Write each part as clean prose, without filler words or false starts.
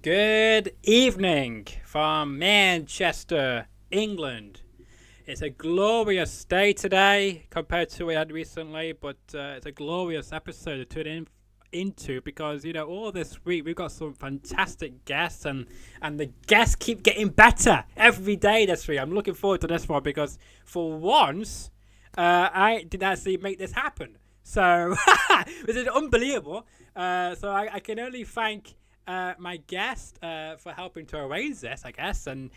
Good evening from Manchester, England. It's a glorious day today compared to what we had recently, but it's a glorious episode to tune into because all this week we've got some fantastic guests and the guests keep getting better every day this week. I'm looking forward to this one because for once I did actually make this happen. So this is unbelievable. So I can only thank my guest for helping to arrange this, I guess, and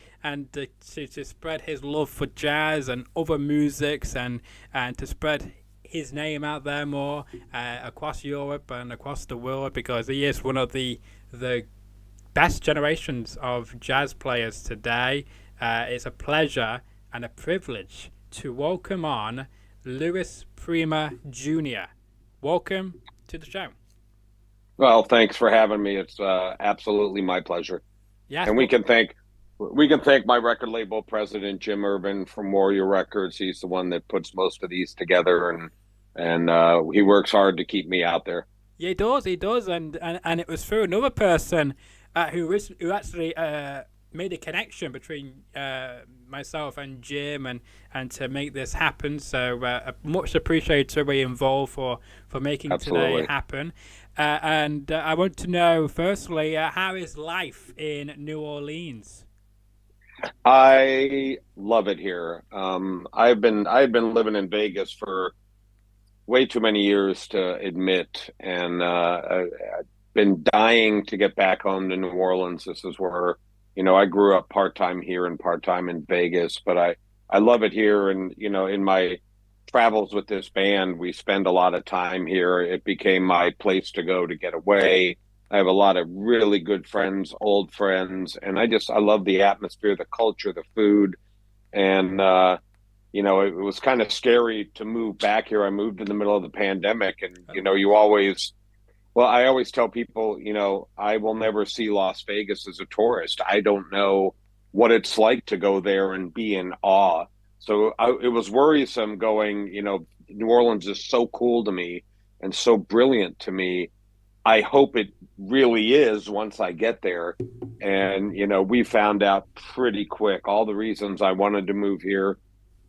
to spread his love for jazz and other musics and to spread his name out there more across Europe and across the world because he is one of the best generations of jazz players today. It's a pleasure and a privilege to welcome on Louis Prima Jr. Welcome to the show. Well, thanks for having me. It's absolutely my pleasure. Yes, And we can thank my record label president, Jim Irvin from Warrior Records. He's the one that puts most of these together, and he works hard to keep me out there. yeah, he does, and it was through another person who actually made a connection between myself and Jim and to make this happen. So much appreciated to be involved for making Absolutely. today happen. And I want to know, firstly, how is life in New Orleans? I love it here. I've been living in Vegas for way too many years to admit, and I've been dying to get back home to New Orleans. This is where, I grew up part-time here and part-time in Vegas, but I love it here. And, in my travels with this band, we spend a lot of time here. It became my place to go to get away. I have a lot of really good friends, old friends, and I love the atmosphere, the culture, the food. And, it was kind of scary to move back here. I moved in the middle of the pandemic, and, I always tell people, I will never see Las Vegas as a tourist. I don't know what it's like to go there and be in awe. So it was worrisome going, New Orleans is so cool to me and so brilliant to me. I hope it really is once I get there. And, we found out pretty quick all the reasons I wanted to move here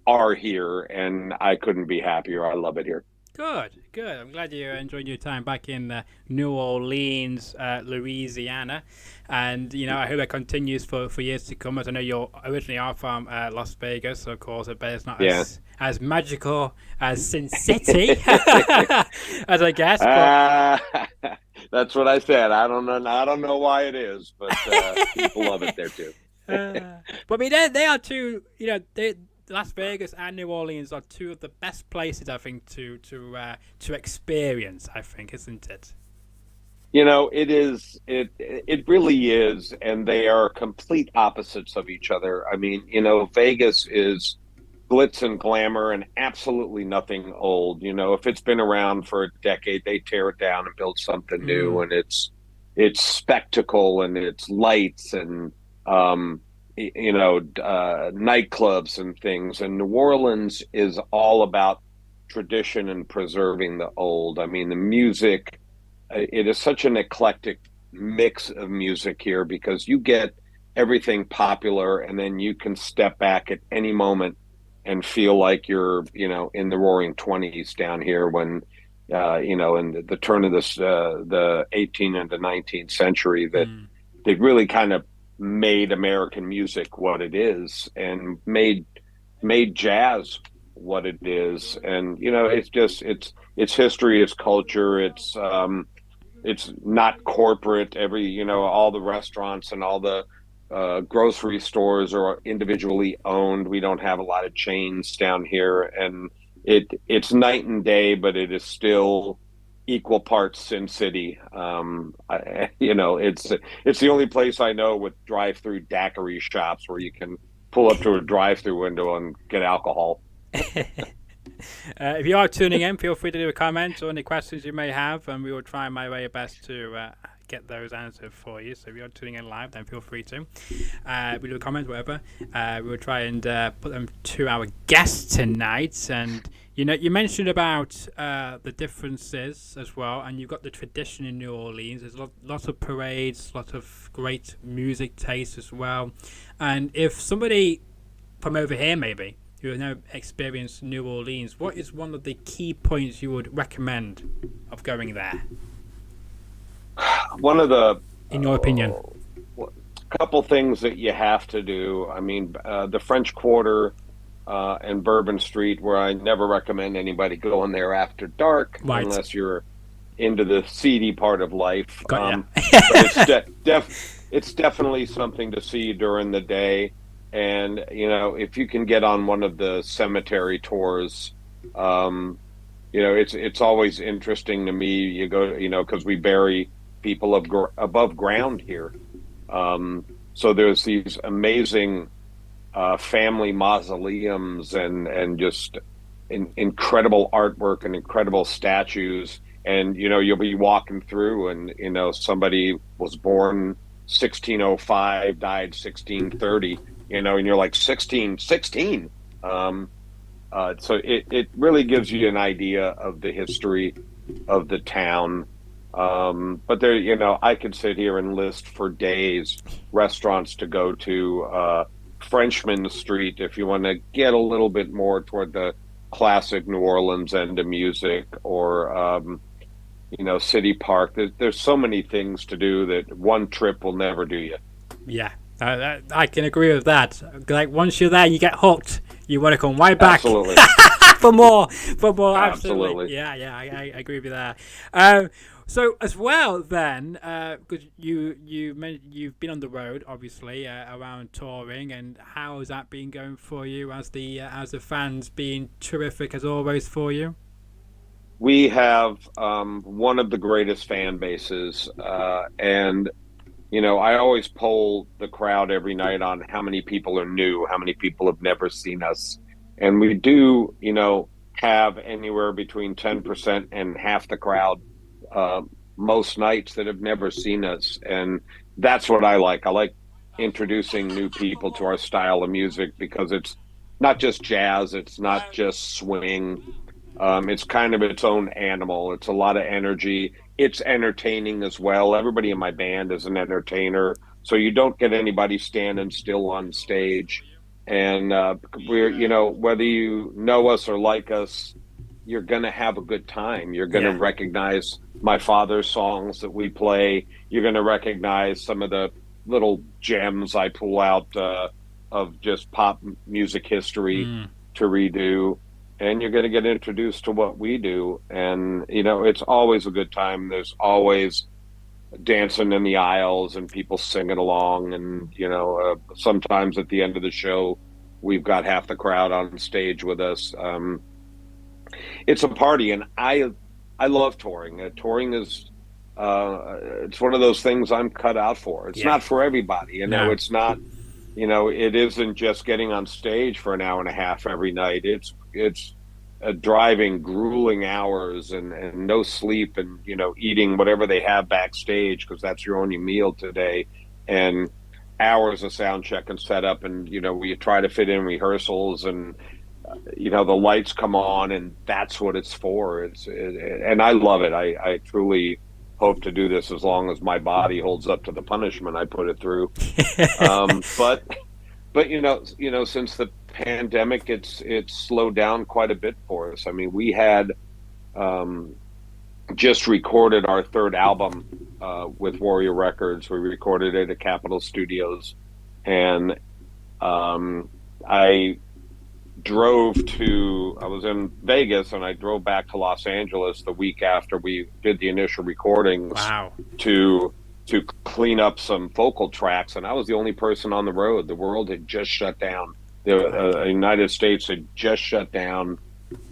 are here, and I couldn't be happier. I love it here. Good. I'm glad you're enjoying your time back in New Orleans, Louisiana. And, I hope it continues for years to come. As I know you originally are from Las Vegas, so of course, I bet it's not as magical as Sin City, as I guess. But... that's what I said. I don't know why it is, but people love it there too. But I mean, they are two, Las Vegas and New Orleans are two of the best places, I think, to experience. I think, isn't it? It is. It really is, and they are complete opposites of each other. I mean, Vegas is glitz and glamour and absolutely nothing old. If it's been around for a decade, they tear it down and build something new, and it's spectacle and it's lights and nightclubs and things. And New Orleans is all about tradition and preserving the old. I mean, the music, it is such an eclectic mix of music here because you get everything popular, and then you can step back at any moment and feel like you're, in the roaring 20s down here when, in the turn of the 18th and the 19th century, that they really kind of made American music what it is and made jazz what it is. And it's history, it's culture, it's not corporate. All the restaurants and all the grocery stores are individually owned. We don't have a lot of chains down here, and it's night and day, but it is still equal parts Sin City. It's the only place I know with drive-through daiquiri shops where you can pull up to a drive-through window and get alcohol. If you are tuning in, feel free to do a comment or any questions you may have, and we will try my very best to get those answered for you. So if you're tuning in live, then feel free to we do a comment, whatever. We will try and put them to our guests tonight. And You know, you mentioned about the differences as well, and you've got the tradition in New Orleans. There's lots of parades, lots of great music taste as well. And if somebody from over here, maybe, who has never experienced New Orleans, what is one of the key points you would recommend of going there, One of the in your opinion? couple things that you have to do. I mean, the French Quarter and Bourbon Street, where I never recommend anybody going there after dark Right. unless you're into the seedy part of life. Got ya. But it's definitely something to see during the day. And, you know, if you can get on one of the cemetery tours, you know, it's always interesting to me. You go, you know, because we bury people above ground here. So there's these amazing family mausoleums and just incredible artwork and incredible statues. And, you know, you'll be walking through and, you know, somebody was born 1605, died 1630, you know, and you're like 1616. So it really gives you an idea of the history of the town. But there, you know, I could sit here and list for days restaurants to go to. Frenchman Street, if you want to get a little bit more toward the classic New Orleans end of music, or you know, City Park. There's so many things to do that one trip will never do you. Yeah, I can agree with that. Like, once you're there, you get hooked. You want to come right back. Absolutely. For more. Absolutely. Absolutely. Yeah, I agree with that. So as well, then, because you've been on the road, obviously, around touring, and how has that been going for you? As the fans been terrific as always for you? We have one of the greatest fan bases, and you know, I always poll the crowd every night on how many people are new, how many people have never seen us, and we do, you know, have anywhere between 10% and half the crowd most nights that have never seen us. And that's what I like. I like introducing new people to our style of music because it's not just jazz, it's not just swing. It's kind of its own animal. It's a lot of energy. It's entertaining as well. Everybody in my band is an entertainer, so you don't get anybody standing still on stage. And we're, you know, whether you know us or like us, you're going to have a good time. You're going to recognize my father's songs that we play. You're going to recognize some of the little gems I pull out of just pop music history to redo. And you're going to get introduced to what we do. And, you know, it's always a good time. There's always dancing in the aisles and people singing along. And, you know, sometimes at the end of the show, we've got half the crowd on stage with us. It's a party, and I love touring. Touring is it's one of those things I'm cut out for. It's not for everybody, you know. It's not, you know, it isn't just getting on stage for an hour and a half every night. It's driving grueling hours and no sleep, and, you know, eating whatever they have backstage because that's your only meal today, and hours of sound check and setup, and, you know, we try to fit in rehearsals, and you know, the lights come on, and that's what it's for. And I love it. I truly hope to do this as long as my body holds up to the punishment I put it through. But you know, since the pandemic, it's slowed down quite a bit for us. I mean, we had just recorded our third album with Warrior Records. We recorded it at Capitol Studios, and I was in Vegas, and I drove back to Los Angeles the week after we did the initial recordings. Wow. to clean up some vocal tracks, and I was the only person on the road. The world had just shut down. The United States had just shut down,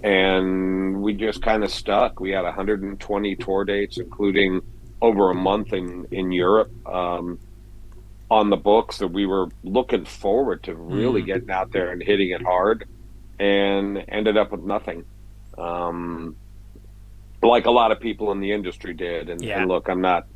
and we just kind of stuck. We had 120 tour dates, including over a month in Europe, on the books, that we were looking forward to really getting out there and hitting it hard, and ended up with nothing. Like a lot of people in the industry did. And look, I'm not,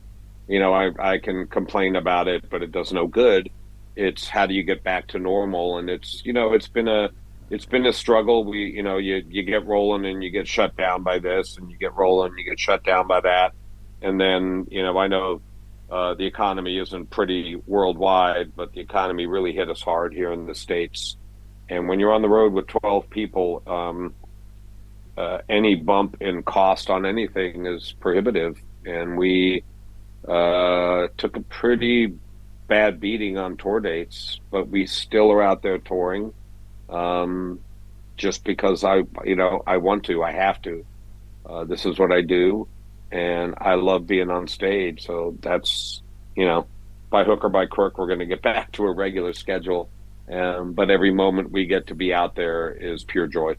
you know, I can complain about it, but it does no good. It's how do you get back to normal? And it's, you know, it's been a it's been a struggle. You get rolling and you get shut down by this, and you get rolling, and you get shut down by that, and then I know the economy isn't pretty worldwide, but the economy really hit us hard here in the States. And when you're on the road with 12 people, any bump in cost on anything is prohibitive. And we took a pretty bad beating on tour dates, but we still are out there touring. Um, just because I want to, I have to. This is what I do, and I love being on stage. So that's, by hook or by crook, we're going to get back to a regular schedule. But every moment we get to be out there is pure joy.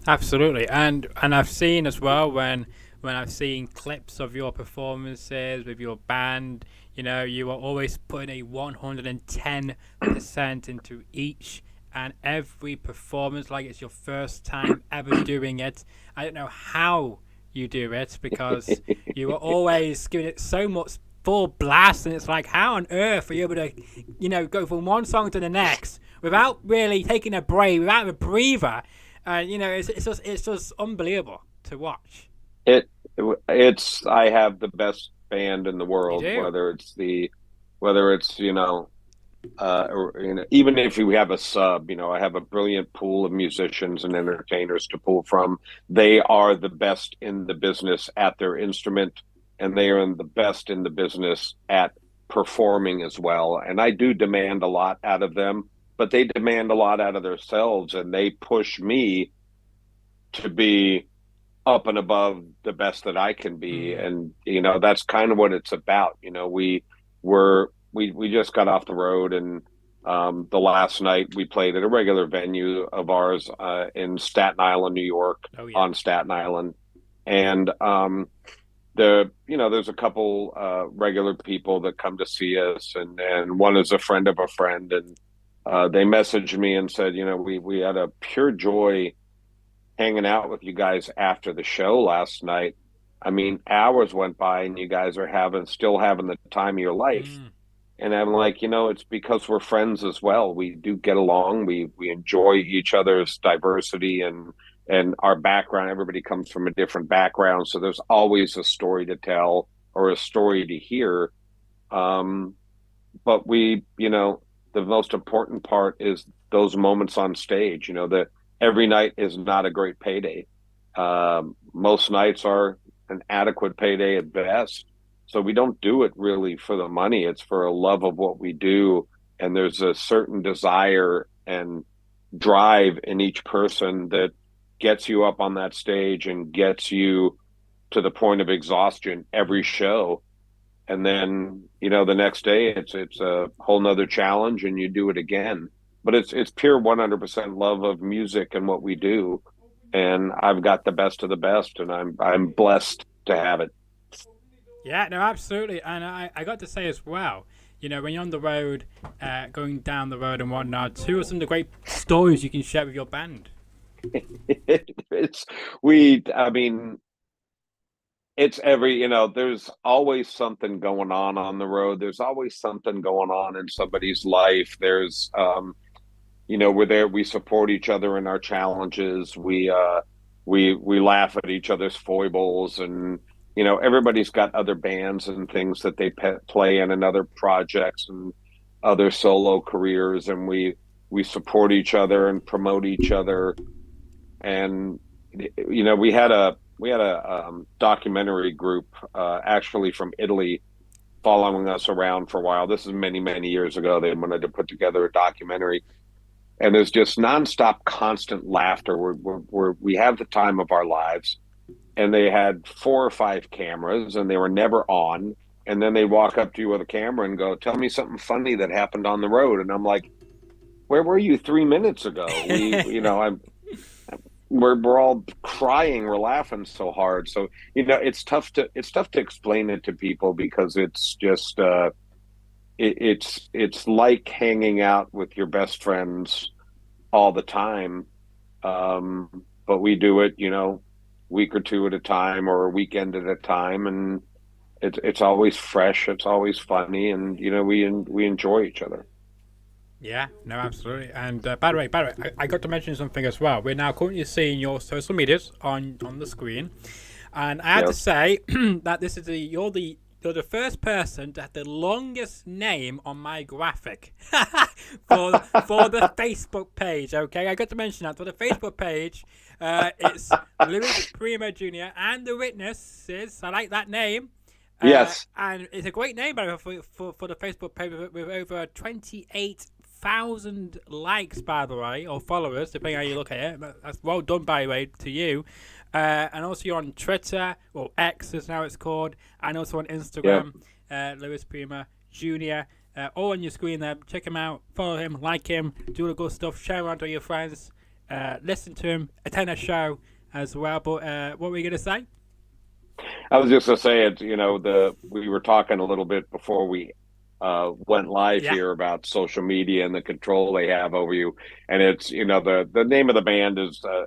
Absolutely, and I've seen as well when I've seen clips of your performances with your band. You are always putting a 110% into each and every performance, like it's your first time ever doing it. I don't know how you do it because you are always giving it so much full blast, and it's like, how on earth are you able to, go from one song to the next without really taking a break, without a breather? It's just unbelievable to watch. It it's I have the best band in the You world, do. whether it's or, even if we have a sub, I have a brilliant pool of musicians and entertainers to pull from. They are the best in the business at their instrument, and they are the best in the business at performing as well. And I do demand a lot out of them, but they demand a lot out of themselves, and they push me to be up and above the best that I can be. Mm. And that's kind of what it's about. We just got off the road, and the last night we played at a regular venue of ours in Staten Island, New York, Oh yeah. on Staten Island. And there's a couple regular people that come to see us, and one is a friend of a friend, and they messaged me and said, we had a pure joy hanging out with you guys after the show last night. I mean, hours went by and you guys are still having the time of your life. Mm. And I'm like, it's because we're friends as well. We do get along. We enjoy each other's diversity and our background. Everybody comes from a different background, so there's always a story to tell or a story to hear. Um, but the most important part is those moments on stage. That every night is not a great payday. Most nights are an adequate payday at best. So we don't do it really for the money. It's for a love of what we do. And there's a certain desire and drive in each person that gets you up on that stage and gets you to the point of exhaustion every show. And then, the next day it's a whole nother challenge and you do it again. But it's pure 100% love of music and what we do. And I've got the best of the best, and I'm blessed to have it. Yeah, no, absolutely. And I got to say as well, when you're on the road, going down the road and whatnot, who are some of the great stories you can share with your band? it's I mean, it's there's always something going on the road. There's always something going on in somebody's life. There's we're there, we support each other in our challenges. We laugh at each other's foibles, and everybody's got other bands and things that they play in, and other projects and other solo careers, and we support each other and promote each other. And we had a documentary group actually from Italy following us around for a while. This is many, many years ago. They wanted to put together a documentary, and there's just nonstop, constant laughter. We have the time of our lives, and they had 4 or 5 cameras, and they were never on. And then they walk up to you with a camera and go, "Tell me something funny that happened on the road." And I'm like, "Where were you 3 minutes ago? We're all crying, we're laughing so hard." So it's tough to explain it to people, because it's just it's like hanging out with your best friends all the time. But we do it, week or two at a time, or a weekend at a time, and it's always fresh, it's always funny, and we enjoy each other. Yeah, no, absolutely. And by the way, I got to mention something as well. We're now currently seeing your social medias on the screen, and I had to Yes. say that this is you're the first person to have the longest name on my graphic for the Facebook page. Okay, I got to mention that for the Facebook page. It's Louis Prima Jr. and the witnesses. I like that name. Yes. And it's a great name, by the way, for the Facebook page with over 28,000 likes, by the way, or followers, depending how you look at it. That's well done, by the way, to you. And also you're on Twitter, or X is now it's called, and also on Yep. Instagram, Louis Prima Jr. All on your screen there. Check him out, follow him, like him, do all the good stuff, share around to your friends, listen to him, attend a show as well. But what were you going to say? I was just gonna say it. We were talking a little bit before we went live Yeah. here about social media and the control they have over you. And it's the name of the band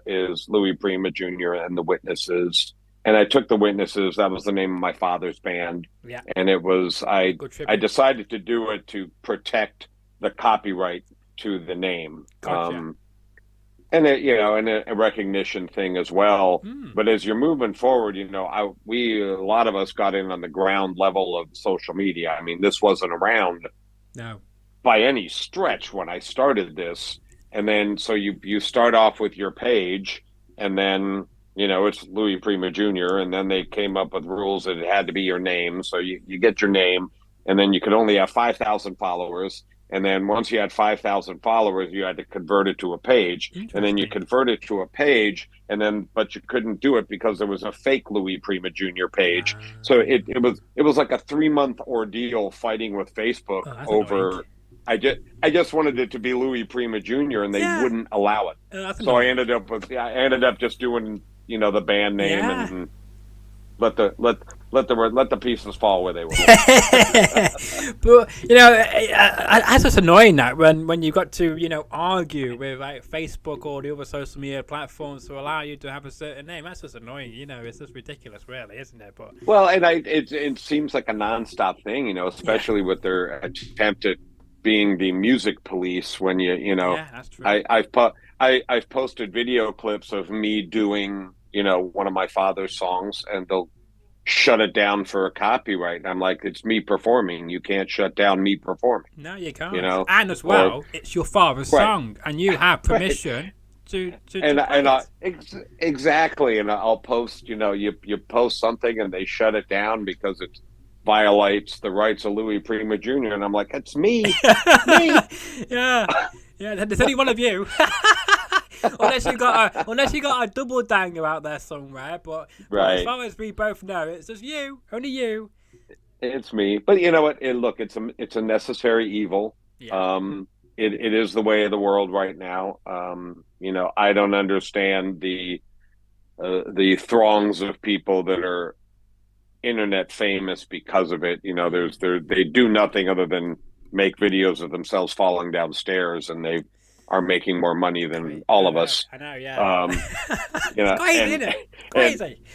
is Louis Prima Jr. and the Witnesses. And I took the Witnesses. That was the name of my father's band. Yeah. And it was Good I tribute. decided to do it to protect the copyright to the name. Gotcha. And and a recognition thing as well. Hmm. But as you're moving forward, a lot of us got in on the ground level of social media. I mean, this wasn't around No. by any stretch when I started this. And then so you start off with your page, and then it's Louis Prima Jr. And then they came up with rules that it had to be your name. So you get your name, and then you could only have 5,000 followers. And then once you had 5,000 followers, you had to convert it to a page. And then you Interesting. convert it to a page, but you couldn't do it because there was a fake Louis Prima Jr. page. So it was like a 3-month ordeal fighting with Facebook Oh, that's annoying. over. I just wanted it to be Louis Prima Jr. and they Yeah. wouldn't allow it. That's So I annoying. ended up just doing the band name Yeah. and let the pieces fall where they will. But that's just annoying that when you got to argue with like Facebook or the other social media platforms to allow you to have a certain name. That's just annoying. It's just ridiculous, really, isn't it? But Well, and it seems like a nonstop thing, especially with their attempt at being the music police. When yeah, that's true. I've posted video clips of me doing one of my father's songs, and they'll shut it down for a copyright. And I'm like, it's me performing. You can't shut down me performing. No, you can't. You know, And as or well, it's your father's right, song, and you have right. permission to And play it. exactly, and I'll post. You post something and they shut it down because it violates the rights of Louis Prima Jr. And I'm like, it's me. Yeah, yeah. There's only one of you. Unless you got a double danger out there somewhere, but as Right. far as we both know, it's just you, only you. It's me. But you know what? Look, it's a necessary evil. Yeah. It is the way of the world right now. I don't understand the throngs of people that are internet famous because of it. They do nothing other than make videos of themselves falling downstairs, and they are making more money than all of us. I know, yeah. Um, It's crazy, isn't it?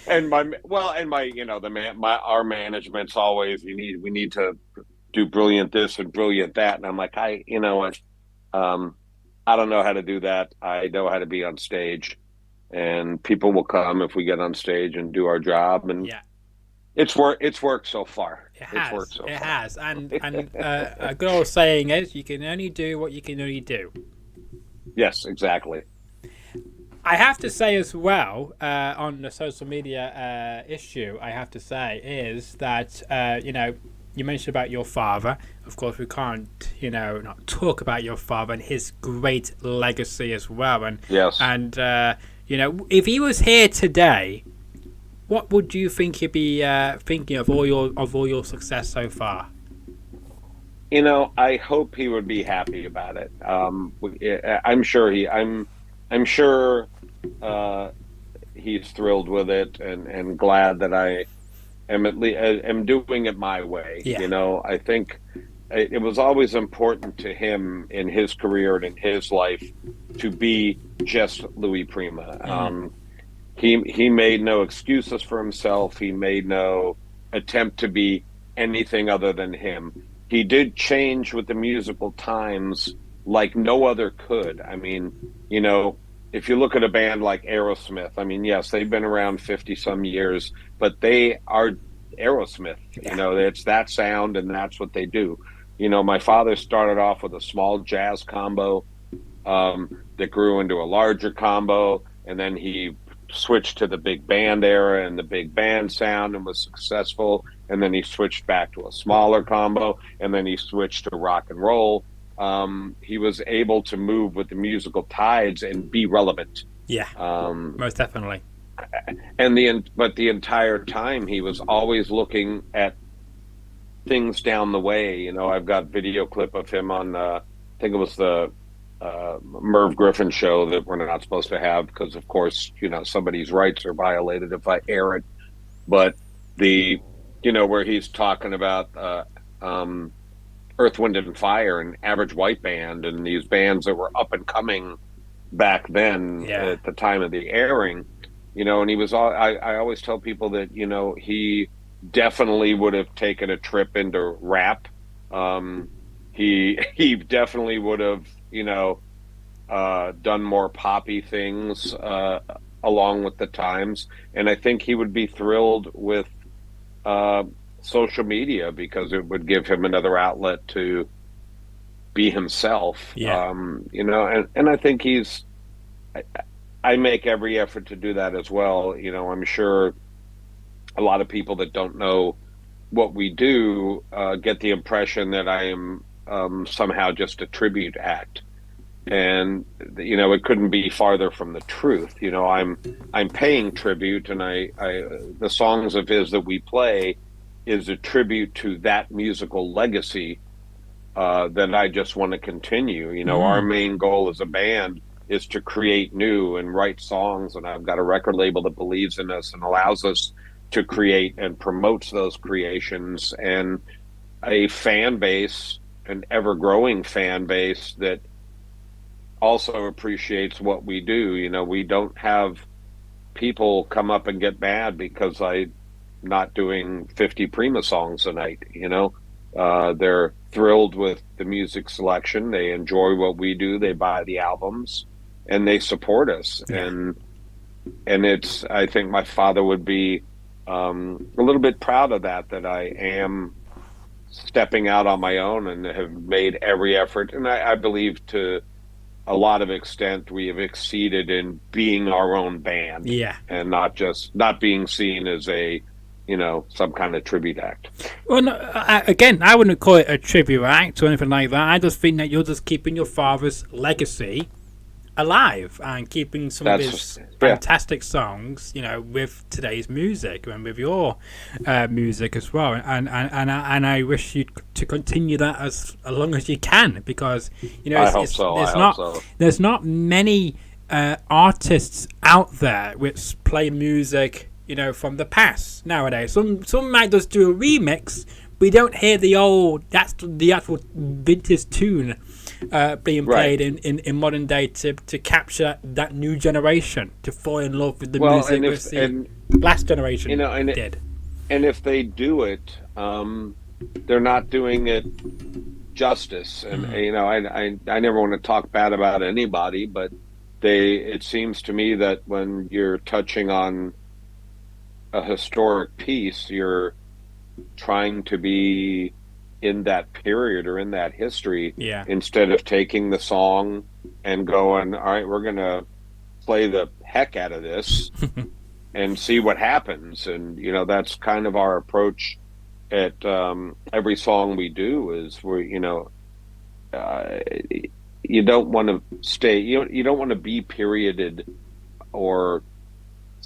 and Crazy. our management's always we need to do brilliant this and brilliant that, and I'm like, I don't know how to do that. I know how to be on stage, and people will come if we get on stage and do our job, and Yeah, it's worked so far. it It's has. worked so It far. has. And a good old saying is, you can only do what you can only do. Yes, exactly. I have to say as well, on the social media issue, I have to say is that you mentioned about your father. Of course, we can't not talk about your father and his great legacy as well. Yes. And if he was here today, what would you think he'd be thinking of all your success so far? I hope he would be happy about it. I'm sure I'm sure he's thrilled with it and glad that I am doing it my way. Yeah. I think it was always important to him in his career and in his life to be just Louis Prima. He made no excuses for himself. He made no attempt to be anything other than him. He did change with the musical times like no other could. I mean, you know, if you look at a band like Aerosmith, I mean, yes, they've been around 50 some years, but they are Aerosmith. You Yeah. know, it's that sound and that's what they do. You know, my father started off with a small jazz combo that grew into a larger combo, and then he switched to the big band era and the big band sound and was successful. And then he switched back to a smaller combo, and then he switched to rock and roll. He was able to move with the musical tides and be relevant. Yeah. Most definitely. And but the entire time he was always looking at things down the way. You know, I've got video clip of him on I think it was the Merv Griffin show that we're not supposed to have because, of course, you know, somebody's rights are violated if I air it. But where he's talking about Earth, Wind, and Fire and Average White Band and these bands that were up and coming back then at the time of the airing, you know, and he was all, I always tell people that, you know, he definitely would have taken a trip into rap. He definitely would have, you know, done more poppy things along with the times. And I think he would be thrilled with social media because it would give him another outlet to be himself. Yeah. You know, and I think I make every effort to do that as well. You know, I'm sure a lot of people that don't know what we do get the impression that I am somehow just a tribute act. And you know, it couldn't be farther from the truth. You know, I'm paying tribute, and the songs of his that we play is a tribute to that musical legacy that I just want to continue. You know, our main goal as a band is to create new and write songs, and I've got a record label that believes in us and allows us to create and promotes those creations, and a fan base, an ever-growing fan base that also appreciates what we do. You know, we don't have people come up and get mad because I'm not doing 50 Prima songs a night. You know, they're thrilled with the music selection. They enjoy what we do. They buy the albums and they support us. Yeah. And it's, I think my father would be a little bit proud of that I am stepping out on my own and have made every effort. And I believe to a lot of extent we have exceeded in being our own band, and not being seen as a, you know, some kind of tribute act. Well, no, I wouldn't call it a tribute act or anything like that. I just think that you're just keeping your father's legacy alive and keeping some of his fantastic songs, you know, with today's music and with your music as well. And I wish you to continue that as long as you can, because, you know, there's not many artists out there which play music, you know, from the past nowadays. Some might just do a remix. We don't hear the actual vintage tune being played in modern day to capture that new generation to fall in love with the music the last generation, you know, did. And if they do it, they're not doing it justice. And you know, I never want to talk bad about anybody, but it seems to me that when you're touching on a historic piece, you're trying to be in that period or in that history, instead of taking the song and going, all right, we're going to play the heck out of this and see what happens. And, you know, that's kind of our approach at every song we do is where, you know, you don't want to stay, you don't want to be perioded or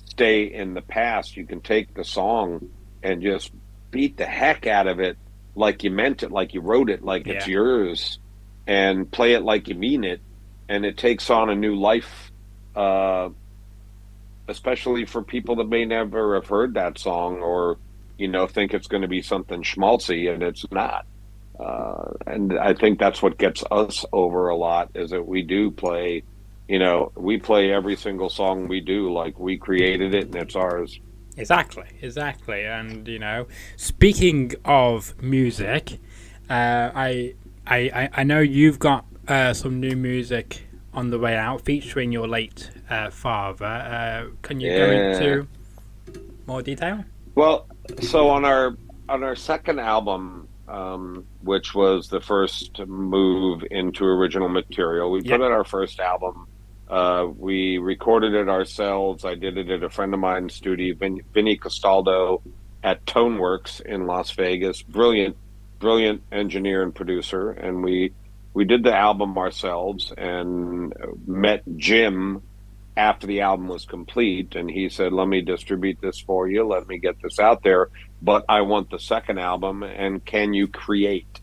stay in the past. You can take the song and just beat the heck out of it like you meant it, like you wrote it, like it's yours, and play it like you mean it, and it takes on a new life, especially for people that may never have heard that song or, you know, think it's going to be something schmaltzy, and it's not. And I think that's what gets us over a lot, is that we do play, you know, we play every single song we do like we created it and it's ours. Exactly. And, you know, speaking of music, I know you've got some new music on the way out featuring your late father. Can you go Yeah. into more detail? Well, so on our second album, which was the first move into original material, we Yeah. put out our first album. We recorded it ourselves. I did it at a friend of mine's studio, Vinny Castaldo at Toneworks in Las Vegas. Brilliant, brilliant engineer and producer. And we did the album ourselves and met Jim after the album was complete, and he said, let me distribute this for you, let me get this out there, but I want the second album, and can you create?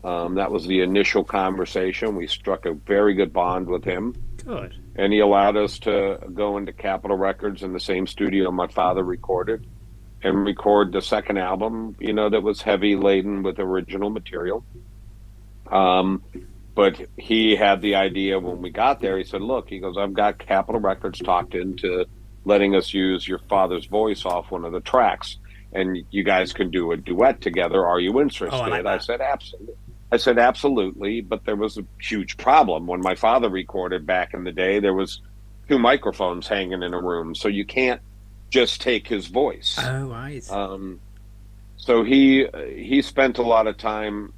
That was the initial conversation. We struck a very good bond with him, Good. and he allowed us to go into Capitol Records in the same studio my father recorded and record the second album, that was heavy laden with original material. um, but he had the idea when we got there. He said, look, he goes, I've got Capitol Records talked into letting us use your father's voice off one of the tracks, and you guys can do a duet together. Are you Oh, I like interested? I that. said, absolutely. I said, absolutely. But there was a huge problem. When my father recorded back in the day, there was two microphones hanging in a room. So you can't just take his voice. Oh, right. Um, so he spent a lot of time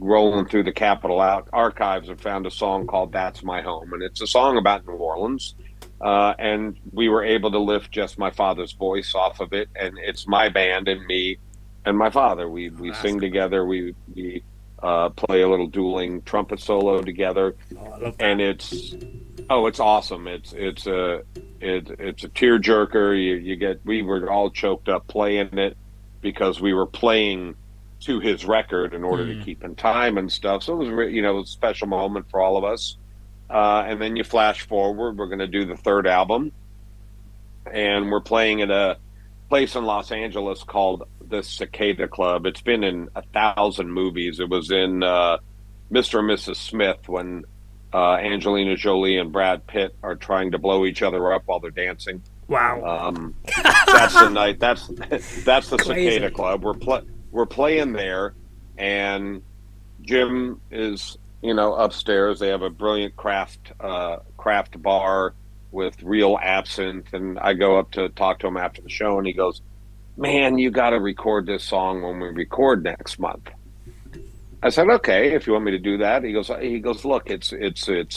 rolling through the Capitol out archives and found a song called "That's My Home," and it's a song about New Orleans. And we were able to lift just my father's voice off of it, and it's my band and me and my father. We Oh, we that's sing good. together. We play a little dueling trumpet solo together, Oh, I love and that. it's awesome. It's a tearjerker. You get we were all choked up playing it because we were playing to his record in order to Mm. keep in time and stuff. So it was it was a special moment for all of us. And then you flash forward. We're going to do the third album, and we're playing at a place in Los Angeles called the Cicada Club. It's been in 1,000 movies. It was in Mr. and Mrs. Smith when Angelina Jolie and Brad Pitt are trying to blow each other up while they're dancing. Wow. Um, that's the night. That's the Cicada Crazy. Club. We're playing there, and Jim is upstairs. They have a brilliant craft bar with real absinthe, and I go up to talk to him after the show, and he goes, "Man, you got to record this song when we record next month." I said, okay, if you want me to do that. He goes, look, it's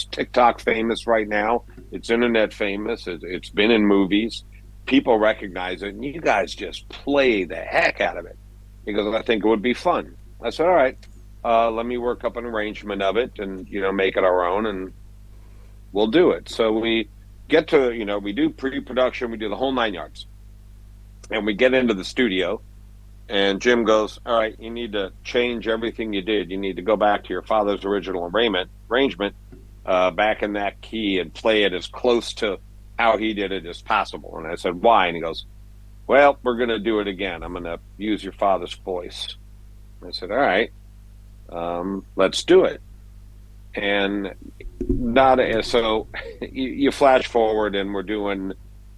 TikTok famous right now. It's internet famous. It's been in movies. People recognize it, and you guys just play the heck out of it. He goes, I think it would be fun. I said, all right, let me work up an arrangement of it, and make it our own, and we'll do it. So we get to, we do pre-production, we do the whole nine yards, and we get into the studio. And Jim goes, all right, you need to change everything you did. You need to go back to your father's original arrangement back in that key and play it as close to how he did it as possible. And I said, why? And he goes, well, we're going to do it again. I'm going to use your father's voice. I said, all right, let's do it. And not so you flash forward, and we're doing,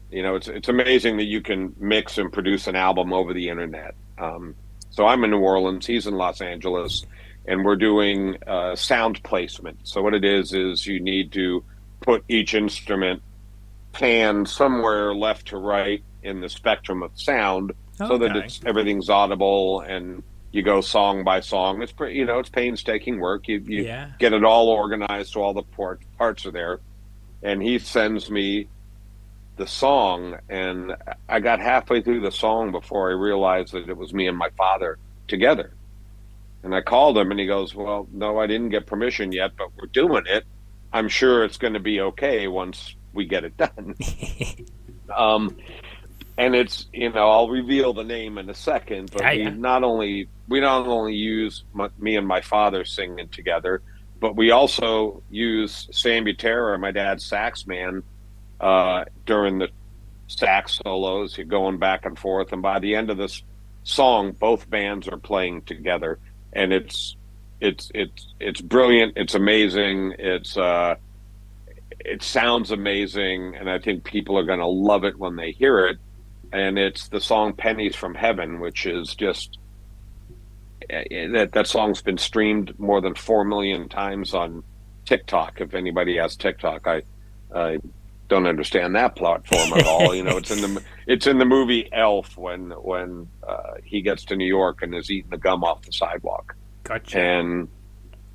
it's amazing that you can mix and produce an album over the internet. So I'm in New Orleans, he's in Los Angeles, and we're doing sound placement. So what it is you need to put each instrument pan somewhere left to right in the spectrum of sound, so that Okay. everything's audible, and you go song by song. It's pretty, it's painstaking work. You Yeah. get it all organized so all the parts are there. And he sends me the song, and I got halfway through the song before I realized that it was me and my father together. And I called him, and he goes, well, no, I didn't get permission yet, but we're doing it. I'm sure it's going to be okay once we get it done. Um, and it's, I'll reveal the name in a second, but Yeah, yeah. we not only use me and my father singing together, but we also use Sam Butera, my dad's sax man, during the sax solos. You're going back and forth, and by the end of this song, both bands are playing together, and it's brilliant. It's amazing. It sounds amazing, and I think people are going to love it when they hear it. And it's the song "Pennies from Heaven," which is just that song's been streamed more than 4 million times on TikTok. If anybody has TikTok, I don't understand that platform at all. It's in the movie Elf when he gets to New York and is eating the gum off the sidewalk. Gotcha. And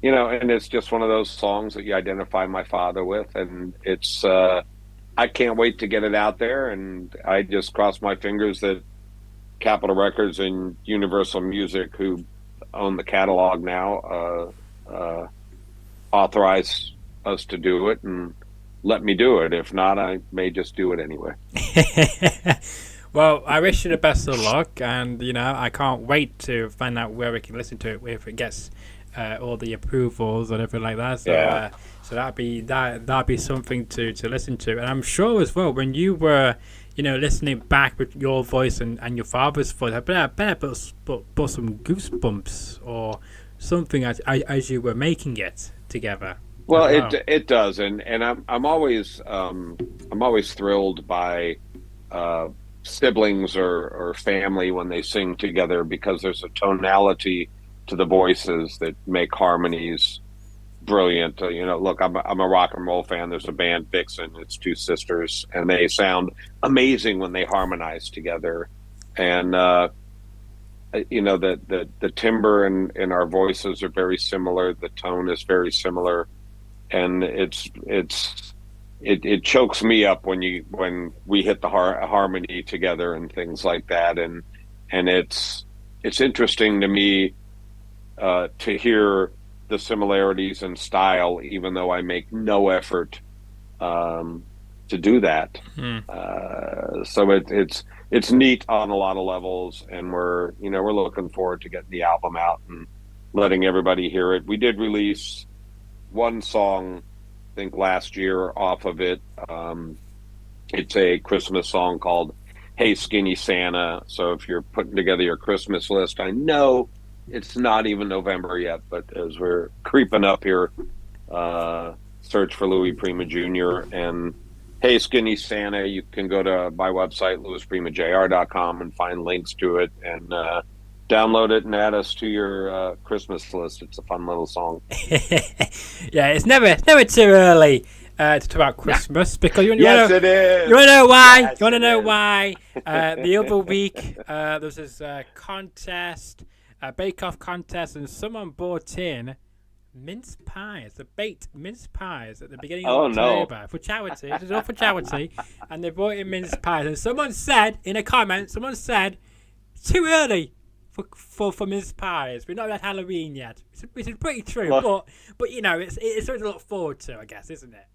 and it's just one of those songs that you identify my father with, and it's I can't wait to get it out there, and I just cross my fingers that Capitol Records and Universal Music, who own the catalog now, authorize us to do it and let me do it. If not, I may just do it anyway. Well, I wish you the best of luck, and I can't wait to find out where we can listen to it if it gets all the approvals and everything like that. So, Yeah. So that'd be something to listen to, and I'm sure as well when you were listening back with your voice and your father's voice, I bet but some goosebumps or something as you were making it together. Well, it does, and I'm always thrilled by siblings or family when they sing together, because there's a tonality to the voices that make harmonies brilliant. Look, I'm a rock and roll fan. There's a band, Vixen. It's two sisters, and they sound amazing when they harmonize together. And the timbre in our voices are very similar. The tone is very similar, and it chokes me up when we hit the harmony together and things like that. And it's interesting to me to hear the similarities in style, even though I make no effort to do that. So it's neat on a lot of levels, and we're looking forward to getting the album out and letting everybody hear it. We did release one song, I think last year, off of it. It's a Christmas song called "Hey Skinny Santa." So if you're putting together your Christmas list, I know it's not even November yet, but as we're creeping up here, search for Louis Prima Jr. and "Hey Skinny Santa." You can go to my website, louisprimajr.com, and find links to it, and download it and add us to your Christmas list. It's a fun little song. Yeah, it's never too early to talk about Christmas, because it is. You want to know why? Yes, you want to know why? The other week there was this contest, a bake-off contest, and someone brought in mince pies, the baked mince pies at the beginning of October for charity. It was all for charity, and they brought in mince pies. And someone said in a comment, it's too early for mince pies. We're not at Halloween yet, which is pretty true. Well, but it's something to look forward to, I guess, isn't it?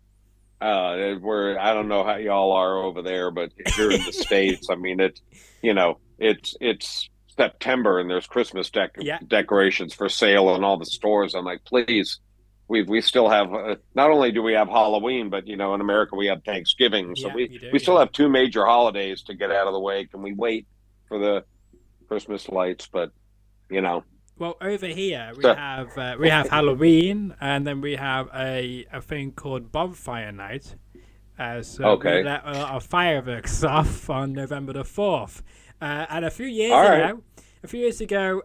I don't know how y'all are over there, but here in the States, I mean, it's September and there's Christmas decorations for sale in all the stores. I'm like, please, we still have not only do we have Halloween, but in America we have Thanksgiving, so we still have two major holidays to get out of the way. Can we wait for the Christmas lights? But well, over here we have Halloween, and then we have a thing called Bonfire Night. So we let our fireworks off on November the 4th. And a few years ago,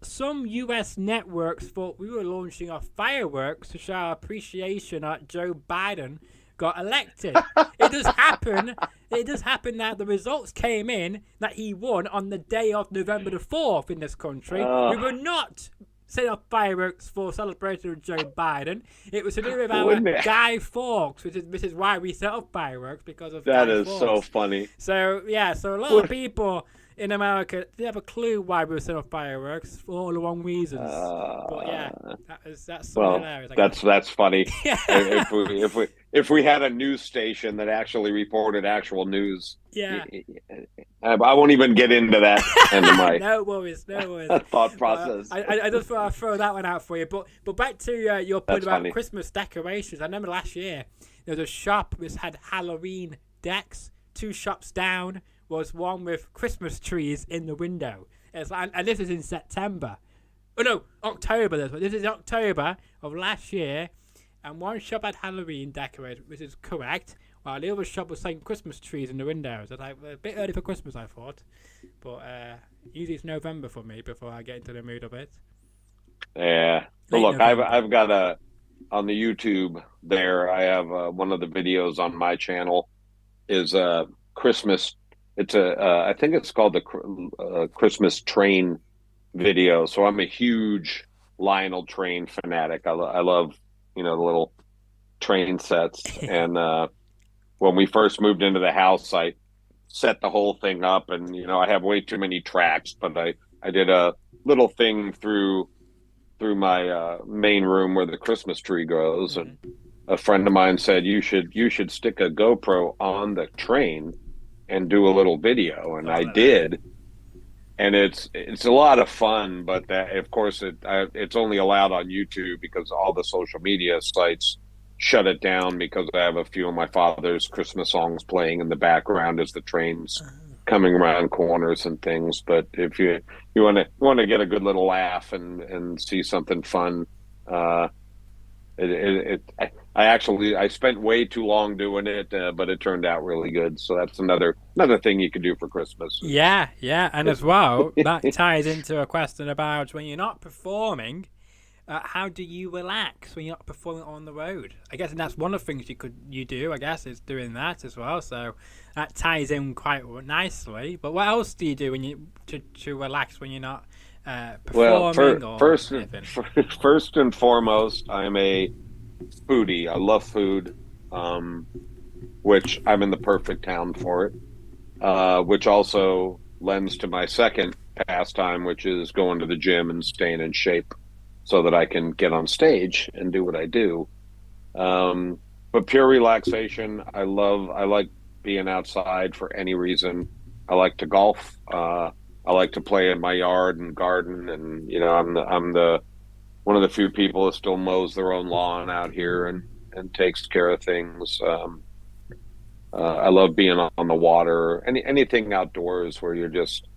some US networks thought we were launching our fireworks to show our appreciation that Joe Biden got elected. It does happen that the results came in that he won on the day of November the 4th in this country. We were not setting off fireworks for celebration of Joe Biden. It was to do with our Guy Fawkes, which is why we set off fireworks, because of that Guy is Fawkes. So funny. So a lot of people in America didn't have a clue why we were setting off fireworks for all the wrong reasons. But yeah, that's hilarious. That's funny. If we had a news station that actually reported actual news, I won't even get into that end of my no worries. thought process. I just thought I'd throw that one out for you. But back to your point about funny. Christmas decorations. I remember last year there was a shop which had Halloween decks. 2 shops down was one with Christmas trees in the window. And this is in September. Oh no, October. This is October of last year. And one shop had Halloween decorated, which is correct. While the other shop was selling Christmas trees in the windows. I was like, a bit early for Christmas, I thought. But usually it's November for me before I get into the mood of it. Yeah. So Late look, November. I've got a on the YouTube there. I have one of the videos on my channel is Christmas. It's a I think it's called the Christmas train video. So I'm a huge Lionel train fanatic. I love the little train sets. And when we first moved into the house, I set the whole thing up, and I have way too many tracks, but I did a little thing through my main room where the Christmas tree grows, and Mhm. a friend of mine said you should stick a GoPro on the train and do a little video, and Oh, I like that. did, and it's a lot of fun, but that of course it's only allowed on YouTube because all the social media sites shut it down because I have a few of my father's Christmas songs playing in the background as the trains coming around corners and things. But if you want to get a good little laugh and see something fun, uh, I spent way too long doing it, but it turned out really good. So that's another thing you could do for Christmas. Yeah, yeah, and as well, that ties into a question about when you're not performing, how do you relax when you're not performing on the road? I guess, and that's one of the things you do. I guess is doing that as well. So that ties in quite nicely. But what else do you do when you to relax when you're not Well, performing or anything? first and foremost, I'm a foodie. I love food, um, which I'm in the perfect town for it. Which also lends to my second pastime, which is going to the gym and staying in shape so that I can get on stage and do what I do. But pure relaxation, I like being outside for any reason. I like to golf. I like to play in my yard and garden, and I'm the one of the few people that still mows their own lawn out here and takes care of things. I love being on the water, anything outdoors where you're just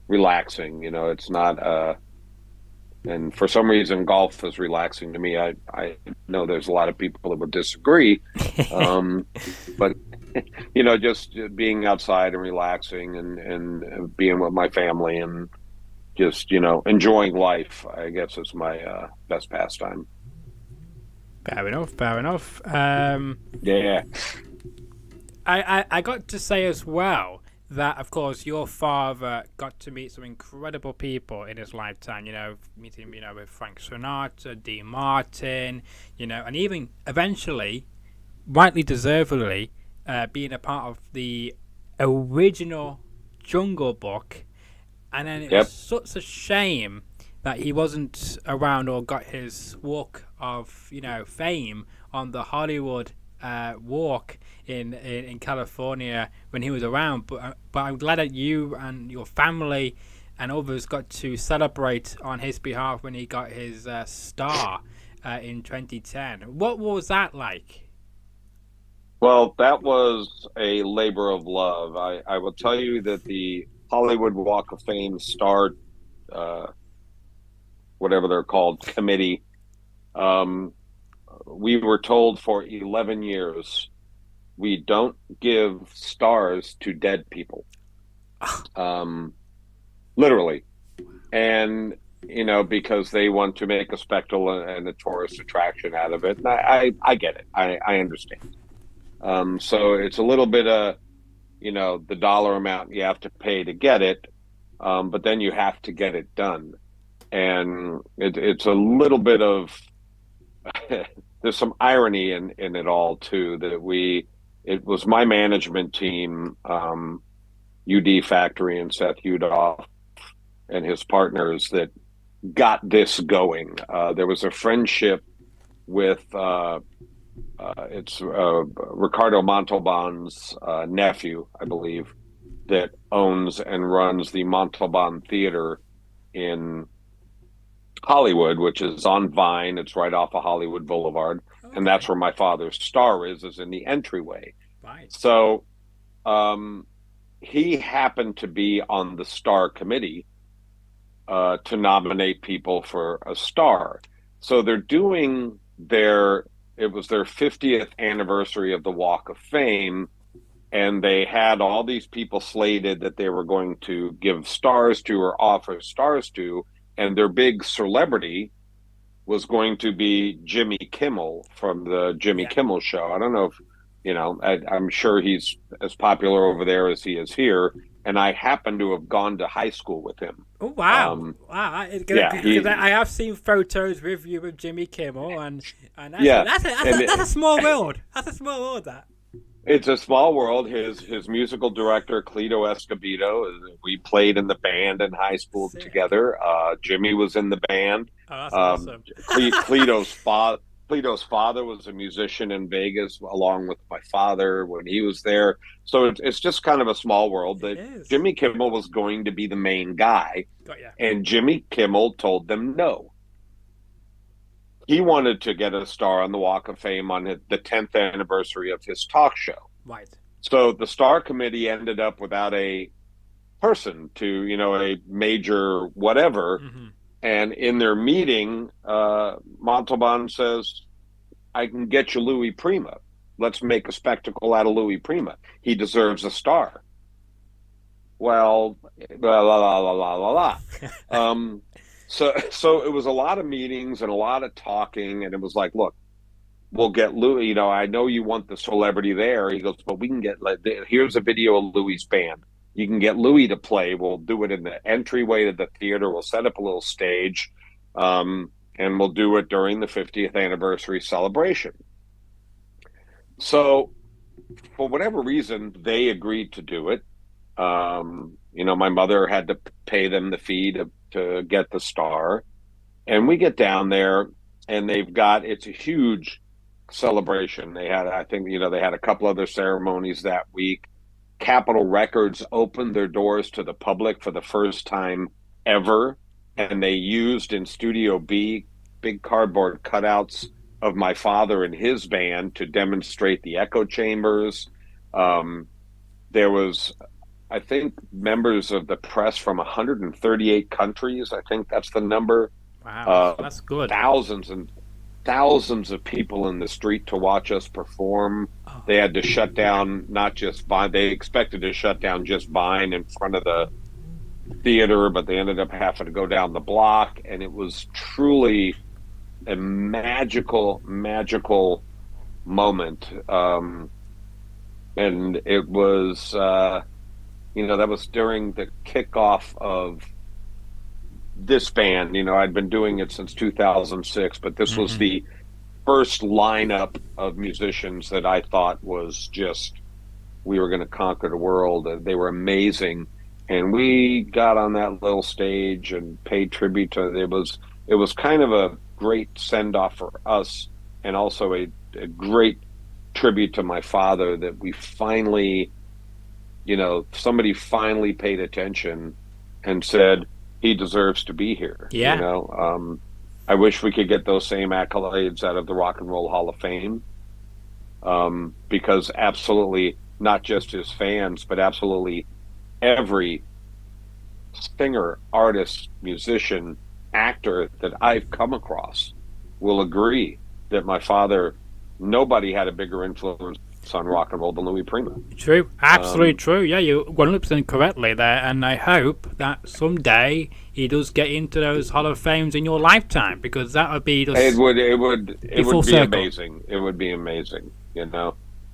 relaxing. It's not. And for some reason, golf is relaxing to me. I know there's a lot of people that would disagree, um, but just being outside and relaxing and being with my family and just enjoying life, I guess, is my best pastime. Fair enough. Fair enough. Yeah. I got to say as well that, of course, your father got to meet some incredible people in his lifetime. Meeting, with Frank Sinatra, Dean Martin, and even eventually, rightly deservedly, being a part of the original Jungle Book. And then it was Yep. such a shame that he wasn't around or got his walk of fame on the Hollywood walk in California when he was around. But I'm glad that you and your family and others got to celebrate on his behalf when he got his star in 2010. What was that like? Well, that was a labor of love. I will tell you that the Hollywood Walk of Fame star, uh, whatever they're called, committee, um, we were told for 11 years we don't give stars to dead people, um, literally. And, because they want to make a spectacle and a tourist attraction out of it. And I get it. I understand. So it's a little bit of, the dollar amount you have to pay to get it, but then you have to get it done. And it's a little bit of, there's some irony in it all too, that it was my management team, UD Factory and Seth Udoff and his partners that got this going. There was a friendship with, it's Ricardo Montalban's nephew, I believe, that owns and runs the Montalban Theater in Hollywood, which is on Vine. It's right off of Hollywood Boulevard, and that's Okay, where my father's star is in the entryway. right. So um, he happened to be on the star committee to nominate people for a star. So they're doing their it was their 50th anniversary of the Walk of Fame, and they had all these people slated that they were going to give stars to or offer stars to, and their big celebrity was going to be Jimmy Kimmel from the Jimmy Yeah. Kimmel Show. I don't know if, I'm sure he's as popular over there as he is here. And I happen to have gone to high school with him. Oh wow! Yeah, Because I have seen photos with you with Jimmy Kimmel, and yeah, that's a small world. That's a small world. That it's a small world. His musical director, Cleto Escobedo, we played in the band in high school Sick. together. Jimmy was in the band. Oh, that's awesome. Cleto's father was a musician in Vegas, along with my father when he was there. So it's just kind of a small world. That Jimmy Kimmel was going to be the main guy, and Jimmy Kimmel told them no. He wanted to get a star on the Walk of Fame on the 10th anniversary of his talk show. Right. So the star committee ended up without a person to, a major whatever. Mm-hmm. And in their meeting, Montalban says, I can get you Louis Prima. Let's make a spectacle out of Louis Prima. He deserves a star. Well, la la la la la la la. So it was a lot of meetings and a lot of talking, and it was like, look, we'll get Louis. I know you want the celebrity there. He goes, but we can get. Here's a video of Louis' band. You can get Louis to play. We'll do it in the entryway to the theater. We'll set up a little stage, and we'll do it during the 50th anniversary celebration. So, for whatever reason, they agreed to do it. My mother had to pay them the fee to get the star, and we get down there, and it's a huge celebration. They had, I think, they had a couple other ceremonies that week. Capitol Records opened their doors to the public for the first time ever, and they used in Studio B big cardboard cutouts of my father and his band to demonstrate the echo chambers. There was, I think, members of the press from 138 countries. I think that's the number. Wow, that's good. Thousands and thousands of people in the street to watch us perform. Oh. They had to shut down not just Vine. They expected to shut down just Vine in front of the theater, but they ended up having to go down the block. And it was truly a magical moment. And it was, that was during the kickoff of this band. I'd been doing it since 2006, but this was the first lineup of musicians that I thought was just, we were going to conquer the world. They were amazing. And we got on that little stage and paid tribute to it. It was kind of a great send-off for us, and also a great tribute to my father, that we finally, somebody finally paid attention and said, he deserves to be here. Yeah. I wish we could get those same accolades out of the Rock and Roll Hall of Fame, because absolutely not just his fans, but absolutely every singer, artist, musician, actor that I've come across will agree that my father, nobody had a bigger influence on rock and roll than Louis Prima. True, absolutely true. Yeah, you're 100% correctly there, and I hope that someday he does get into those Hall of Fames in your lifetime, because that would be just it would be circle. Amazing. It would be amazing,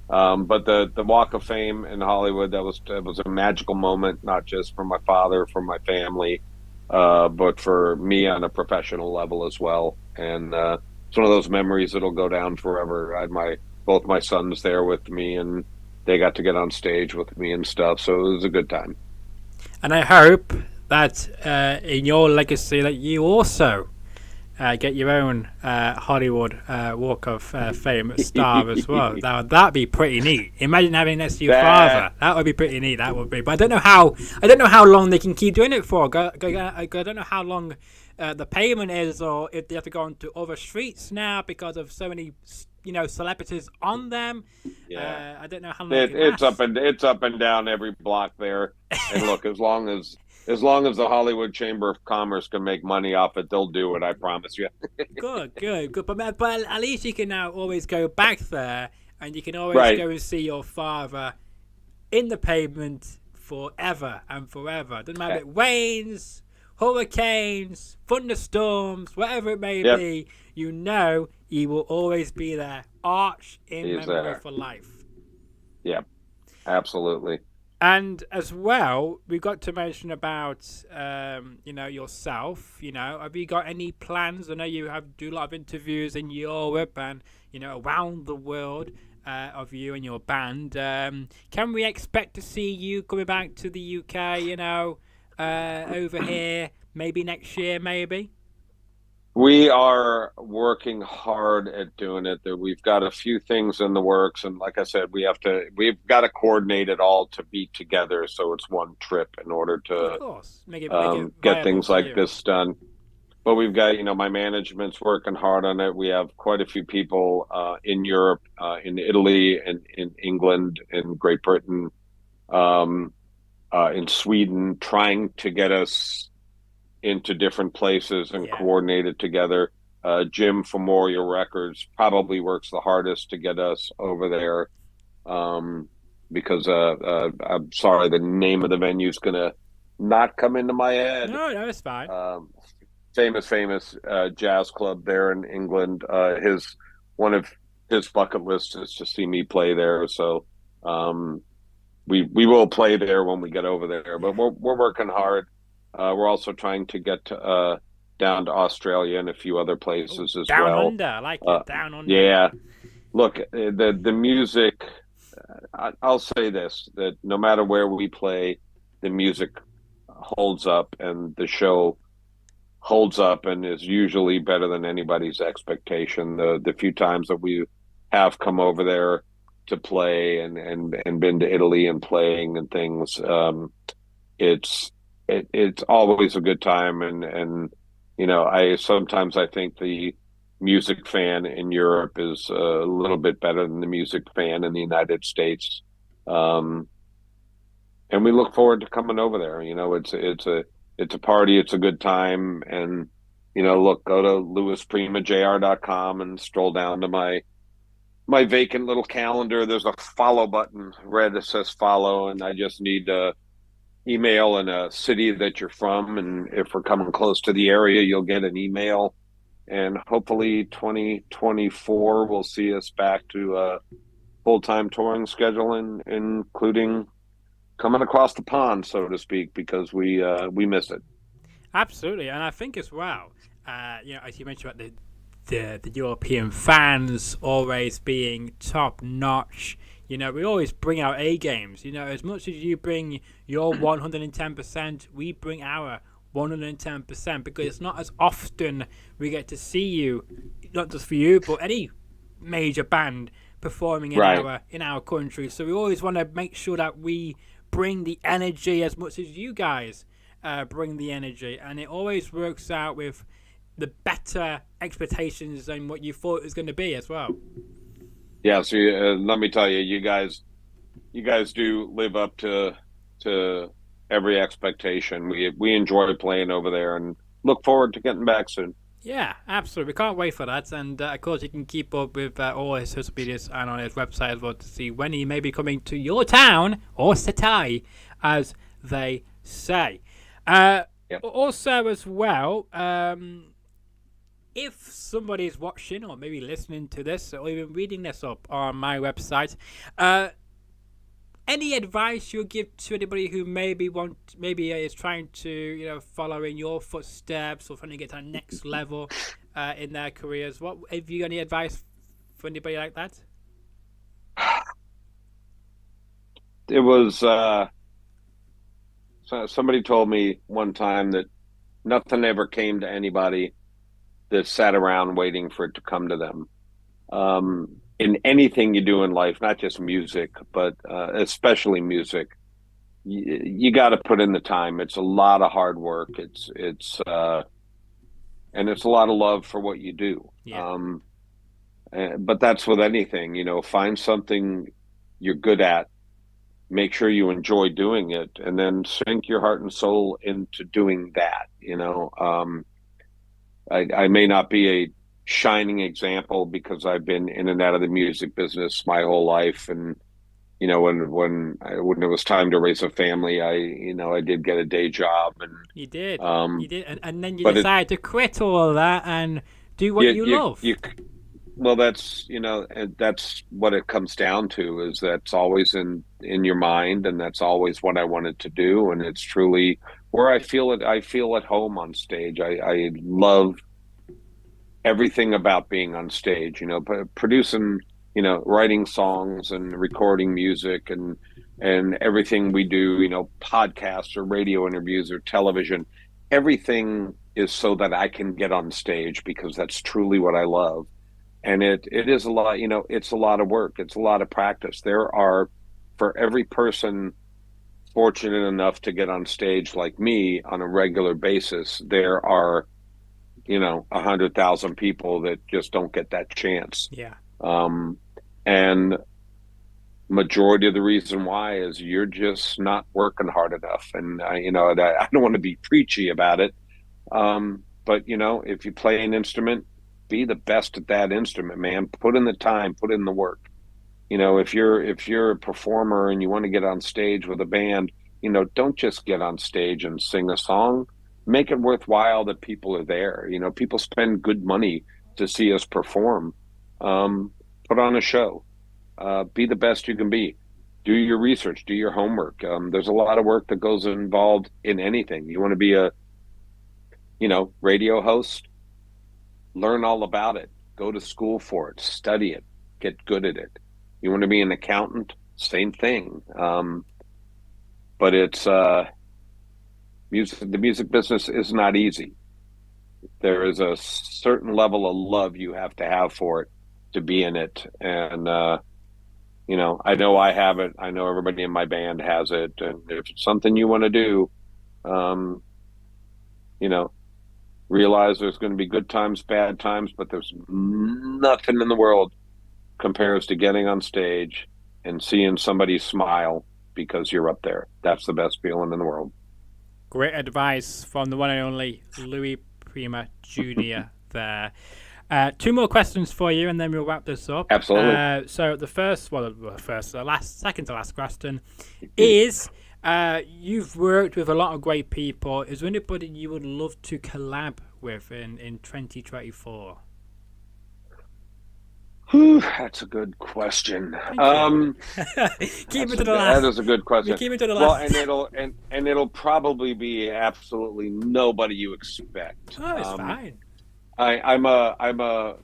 But the Walk of Fame in Hollywood, that was a magical moment, not just for my father, for my family, but for me on a professional level as well. And it's one of those memories that'll go down forever. I had both my sons there with me, and they got to get on stage with me and stuff. So it was a good time. And I hope that in your legacy that you also get your own Hollywood Walk of Fame star as well. That'd be pretty neat. Imagine having next to your father. That would be pretty neat. That would be. But I don't know how long they can keep doing it for. I don't know how long the payment is, or if they have to go on to other streets now because of so many celebrities on them. Yeah. I don't know how long it's up and down every block there. And look, as long as as long as the Hollywood Chamber of Commerce can make money off it, they'll do it. I promise you. Good, good, good. But at least you can now always go back there, and you can always Right. go and see your father in the pavement forever and forever. Doesn't matter if it rains, hurricanes, thunderstorms, whatever it may Yep. be. You know he will always be there, arch in He's memory there. for life. Yep. Absolutely. And as well, we got to mention about yourself. Have you got any plans? I know you do a lot of interviews in Europe and around the world of you and your band. Can we expect to see you coming back to the UK? Over here, maybe next year, maybe. We are working hard at doing it. That we've got a few things in the works, and like I said, we've got to coordinate it all to be together, so it's one trip in order Of to course, make it get viable things for like you. this done. But we've got, my management's working hard on it. We have quite a few people in Europe, in Italy, and in England, in Great Britain, um, in Sweden, trying to get us into different places and Yeah. coordinate it together. Jim from Memorial Records probably works the hardest to get us over there, because I'm sorry, the name of the venue is gonna not come into my head. No, no, it's fine. Famous jazz club there in England. His one of his bucket lists is to see me play there. So we will play there when we get over there. But we're working hard. We're also trying to get down to Australia and a few other places as Down well. under, I like it. Down under. Yeah, look, the music. I'll say this: that no matter where we play, the music holds up, and the show holds up, and is usually better than anybody's expectation. The few times that we have come over there to play and been to Italy and playing and things, it's always a good time. And I sometimes I think the music fan in Europe is a little bit better than the music fan in the United States. Um, and we look forward to coming over there. It's a party, it's a good time, and look, go to louisprimajr.com and stroll down to my vacant little calendar. There's a follow button, red, that says follow, and I just need a email and a city that you're from, and if we're coming close to the area, you'll get an email. And hopefully 2024 will see us back to a full-time touring schedule, including coming across the pond, so to speak, because we miss it. Absolutely, and I think as well, as you mentioned about the European fans always being top notch. We always bring our A games. As much as you bring your 110%, we bring our 110%, because it's not as often we get to see you, not just for you, but any major band performing in Right. our country. So we always want to make sure that we bring the energy as much as you guys bring the energy, and it always works out with the better expectations than what you thought it was going to be as well. Yeah, so let me tell you, you guys do live up to every expectation. We enjoy playing over there and look forward to getting back soon. Yeah, absolutely. We can't wait for that. And of course, you can keep up with all his social medias and on his website as well to see when he may be coming to your town, or city, as they say. Yep. Also, as well, if somebody's watching or maybe listening to this or even reading this up on my website, any advice you'll give to anybody who maybe is trying to follow in your footsteps or trying to get to the next level in their careers? What have you got any advice for anybody like that? It was somebody told me one time that nothing ever came to anybody that sat around waiting for it to come to them. In anything you do in life, not just music, but especially music, you got to put in the time. It's a lot of hard work. And it's a lot of love for what you do. Yeah. But that's with anything, find something you're good at make sure you enjoy doing it, and then sink your heart and soul into doing that. I may not be a shining example because I've been in and out of the music business my whole life, and when it was time to raise a family, I did get a day job, and you did, and then you but it decided to quit all of that and do what you you you love. you well, and that's what it comes down to, is that's always in your mind, and that's always what I wanted to do, and it's truly where I feel at home on stage. I love everything about being on stage, producing, writing songs and recording music, and everything we do, podcasts or radio interviews or television. Everything is so that I can get on stage because that's truly what I love. And it is a lot, it's a lot of work. It's a lot of practice. For every person fortunate enough to get on stage like me on a regular basis, there are 100,000 people that just don't get that chance. Yeah. Um, and majority of the reason why is you're just not working hard enough. And I don't want to be preachy about it. But if you play an instrument, be the best at that instrument, man. Put in the time, put in the work. If you're a performer and you want to get on stage with a band, don't just get on stage and sing a song. Make it worthwhile that people are there. People spend good money to see us perform. Um, Put on a show. Be the best you can be. Do your research. Do your homework. There's a lot of work that goes involved in anything. You want to be a, radio host? Learn all about it. Go to school for it. Study it. Get good at it. You want to be an accountant? Same thing. But it's music. The music business is not easy. There is a certain level of love you have to have for it to be in it, and I know I have it. I know everybody in my band has it, and if it's something you want to do, um, you know, realize there's going to be good times, bad times, but there's nothing in the world compares to getting on stage and seeing somebody smile because you're up there. That's the best feeling in the world. Great advice from the one and only Louis Prima Jr. there. Two more questions for you, and then we'll wrap this up. Absolutely. So second to last question is: you've worked with a lot of great people. Is there anybody you would love to collab with in 2024? That's a good question. Keep it to the last. That is a good question. Keep it to the Well, last. and it'll probably be absolutely nobody you expect. Oh, it's fine. I'm a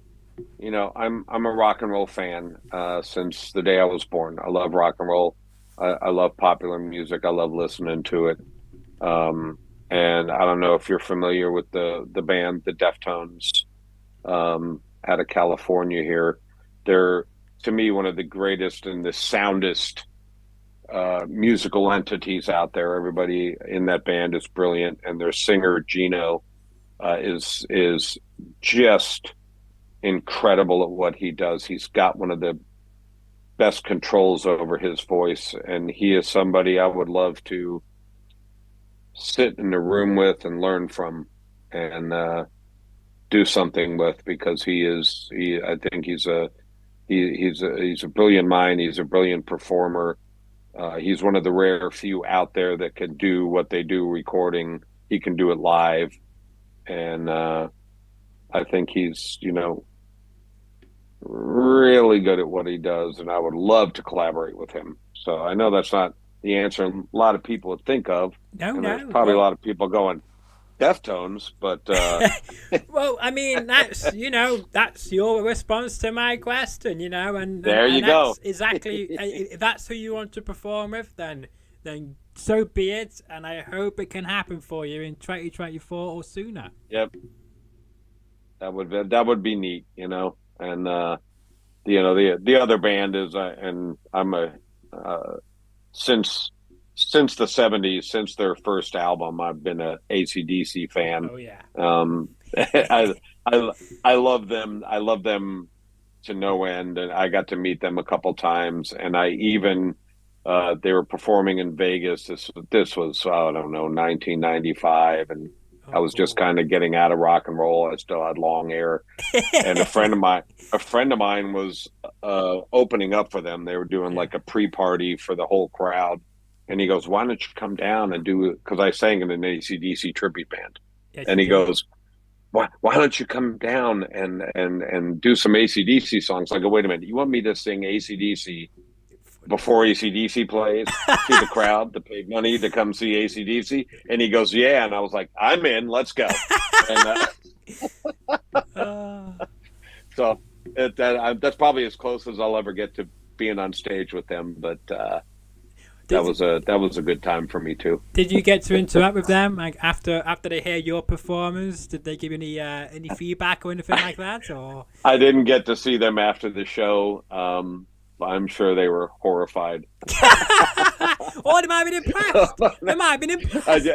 rock and roll fan since the day I was born. I love rock and roll. I love popular music. I love listening to it. And I don't know if you're familiar with the band, the Deftones, out of California here. They're, to me, one of the greatest and the soundest musical entities out there. Everybody in that band is brilliant, and their singer Gino is just incredible at what he does. He's got one of the best controls over his voice, and he is somebody I would love to sit in a room with and learn from, and do something with, because I think he's a brilliant mind. He's a brilliant performer. He's one of the rare few out there that can do what they do recording. He can do it live, and I think he's really good at what he does, and I would love to collaborate with him. So I know that's not the answer a lot of people would think of. There's probably a lot of people going Deftones, but well, I mean, that's your response to my question, and there you that's go. Exactly. If that's who you want to perform with, then so be it, and I hope it can happen for you in 2024 or sooner. Yep, that would be neat, and the other band is, and I'm a since the 70s, since their first album, I've been a AC/DC fan. Oh yeah. I love them. I love them to no end, and I got to meet them a couple times, and I even They were performing in Vegas. This was, I don't know, 1995, and I Oh, was just cool. kind of getting out of rock and roll. I still had long hair, and a friend of mine was opening up for them. They were doing Yeah. like a pre-party for the whole crowd, and he goes, "Why don't you come down and do it?" Because I sang in an AC/DC tribute band, Yes, and you he did. goes, why don't you come down and do some AC/DC songs? I go, wait a minute, you want me to sing AC/DC before AC/DC plays to the crowd to pay money to come see AC/DC? And he goes, yeah. And I was like, I'm in, let's go. And uh, so that's probably as close as I'll ever get to being on stage with them. But did that was a good time for me too. did you get to interact with them like after they hear your performance? Did they give you any feedback or anything like that? Or I didn't get to see them after the show. I'm sure they were horrified. oh, they might have been impressed. They might have been impressed.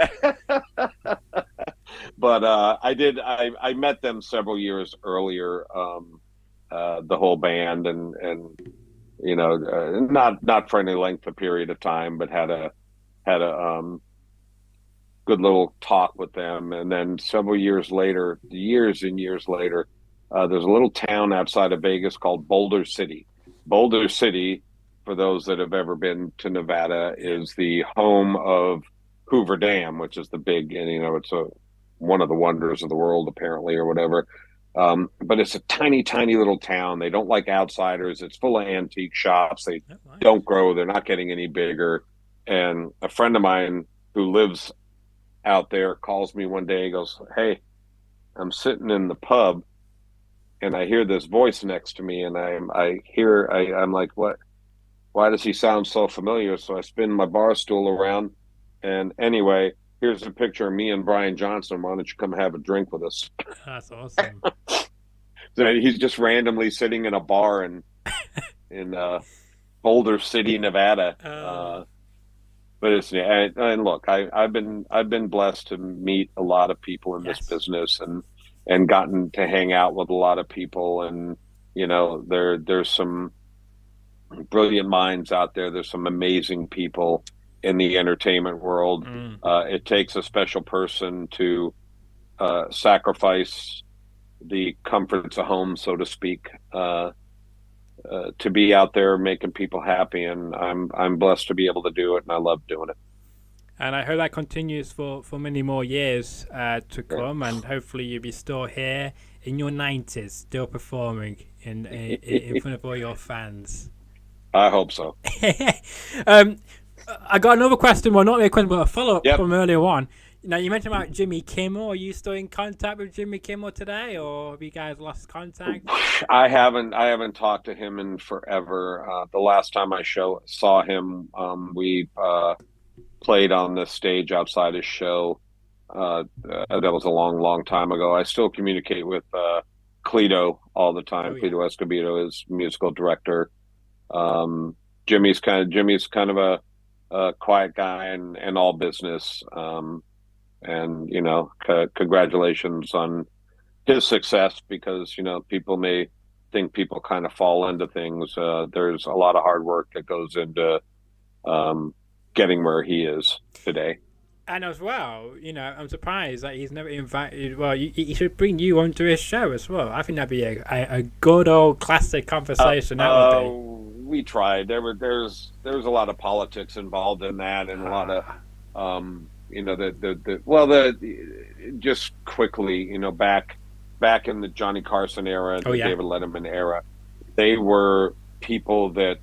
But I did. I met them several years earlier. The whole band, and not for any length of period of time, but had a good little talk with them. And then several years later, years and years later, there's a little town outside of Vegas called Boulder City. Boulder City, for those that have ever been to Nevada, Yeah. is the home of Hoover Dam, which is the big, and it's one of the wonders of the world, apparently, or whatever. But it's a tiny, tiny little town. They don't like outsiders. It's full of antique shops. They Oh, nice. don't grow. They're not getting any bigger. And a friend of mine who lives out there calls me one day and goes, hey, I'm sitting in the pub and I hear this voice next to me, and I'm like, what? Why does he sound so familiar? So I spin my bar stool around, and anyway, here's a picture of me and Brian Johnson. Why don't you come have a drink with us? That's awesome. So he's just randomly sitting in a bar in Boulder City, Nevada. But it's, and look, I've been blessed to meet a lot of people in this Yes. business, and gotten to hang out with a lot of people. And there's some brilliant minds out there. There's some amazing people in the entertainment world. Mm. It takes a special person to sacrifice the comforts of home, so to speak, to be out there making people happy. And I'm blessed to be able to do it, and I love doing it. And I hope that continues for many more years to come, and hopefully you'll be still here in your 90s, still performing in front of all your fans. I hope so. I got another question, well, not really a question, but a follow-up Yep. from earlier on. Now, you mentioned about Jimmy Kimmel. Are you still in contact with Jimmy Kimmel today, or have you guys lost contact? I haven't talked to him in forever. The last time I saw him, we played on the stage outside his show. That was a long, long time ago. I still communicate with Cleto all the time. Oh, yeah. Cleto Escobedo is musical director. Jimmy's kind of a quiet guy and all business. And congratulations on his success, because people may think people kind of fall into things. There's a lot of hard work that goes into getting where he is today. And as well, I'm surprised that he's never invited. Well, he should bring you onto his show as well. I think that'd be a good old classic conversation. That would be. We tried. There's a lot of politics involved in that, and a lot of just quickly, back in the Johnny Carson era, the David Letterman era, they were people that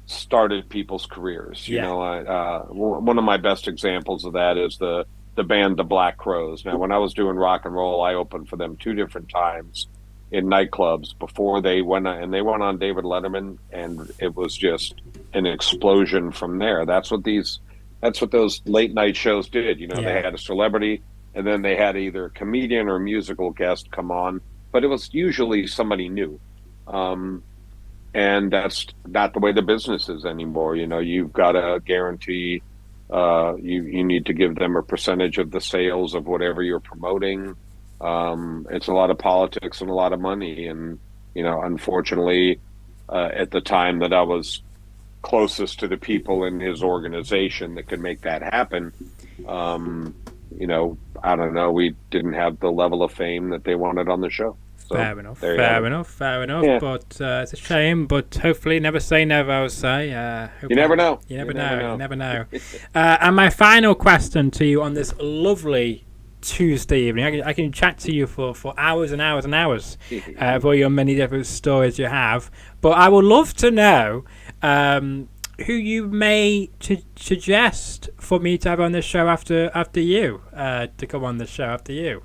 started people's careers. One of my best examples of that is the band the Black Crowes. Now, when I was doing rock and roll, I opened for them 2 different times in nightclubs before they went on, and they went on David Letterman, and it was just an explosion from there. That's what those late night shows did. They had a celebrity, and then they had either a comedian or a musical guest come on, but it was usually somebody new. And that's not the way the business is anymore. You've got to guarantee, you need to give them a percentage of the sales of whatever you're promoting. It's a lot of politics and a lot of money. And, unfortunately, at the time that I was closest to the people in his organization that could make that happen. Um, I don't know. We didn't have the level of fame that they wanted on the show. So Fair enough, there you have fair it. enough, fair enough. Yeah, But it's a shame. But hopefully, never say never. I would say. you never know. You never know. You never know. And my final question to you on this lovely Tuesday evening. I can chat to you for hours and hours and hours of all your many different stories you have. But I would love to know who you may suggest for me to have on the show after you, to come on the show after you.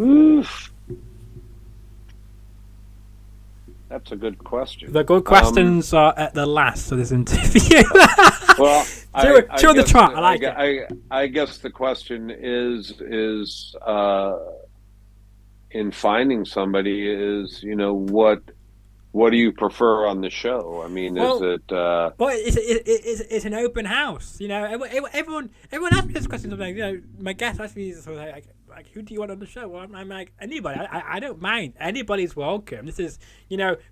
Oof. That's a good question. The good questions are at the last of this interview. Well, chew the trot. I like it. I guess the question is in finding somebody is, what do you prefer on the show? I mean, Well, is it well, it's an open house. Everyone asks me this question sometimes. My guests ask me this, like, who do you want on the show? Well, I'm like, anybody. I don't mind. Anybody's welcome. This is,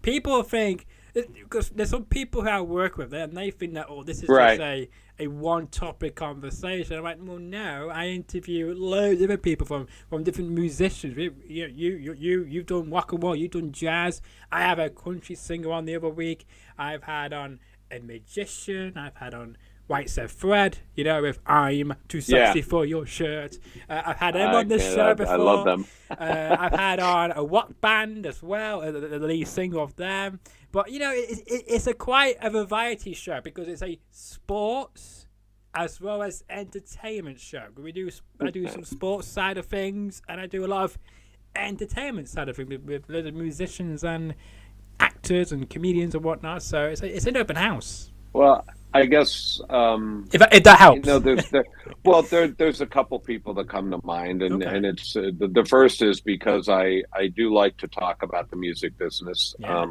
people think, because there's some people who I work with, and they think that, this is right? just a one topic conversation. I'm like, well, no, I interview loads of different people from different musicians. You've done rock and roll, you've done jazz. I have a country singer on the other week. I've had on a magician. I've had on White Said Fred, with I'm Too Sexy for Your Shirt. I've had them on the show before. I love them. I've had on a rock band as well, the lead singer of them. But, it's a quite a variety show because it's a sports as well as entertainment show. I do some sports side of things, and I do a lot of entertainment side of things with musicians and actors and comedians and whatnot. So it's an open house. Well, I guess if that helps. There's a couple people that come to mind, and Okay. and it's the first is because I do like to talk about the music business. Yeah.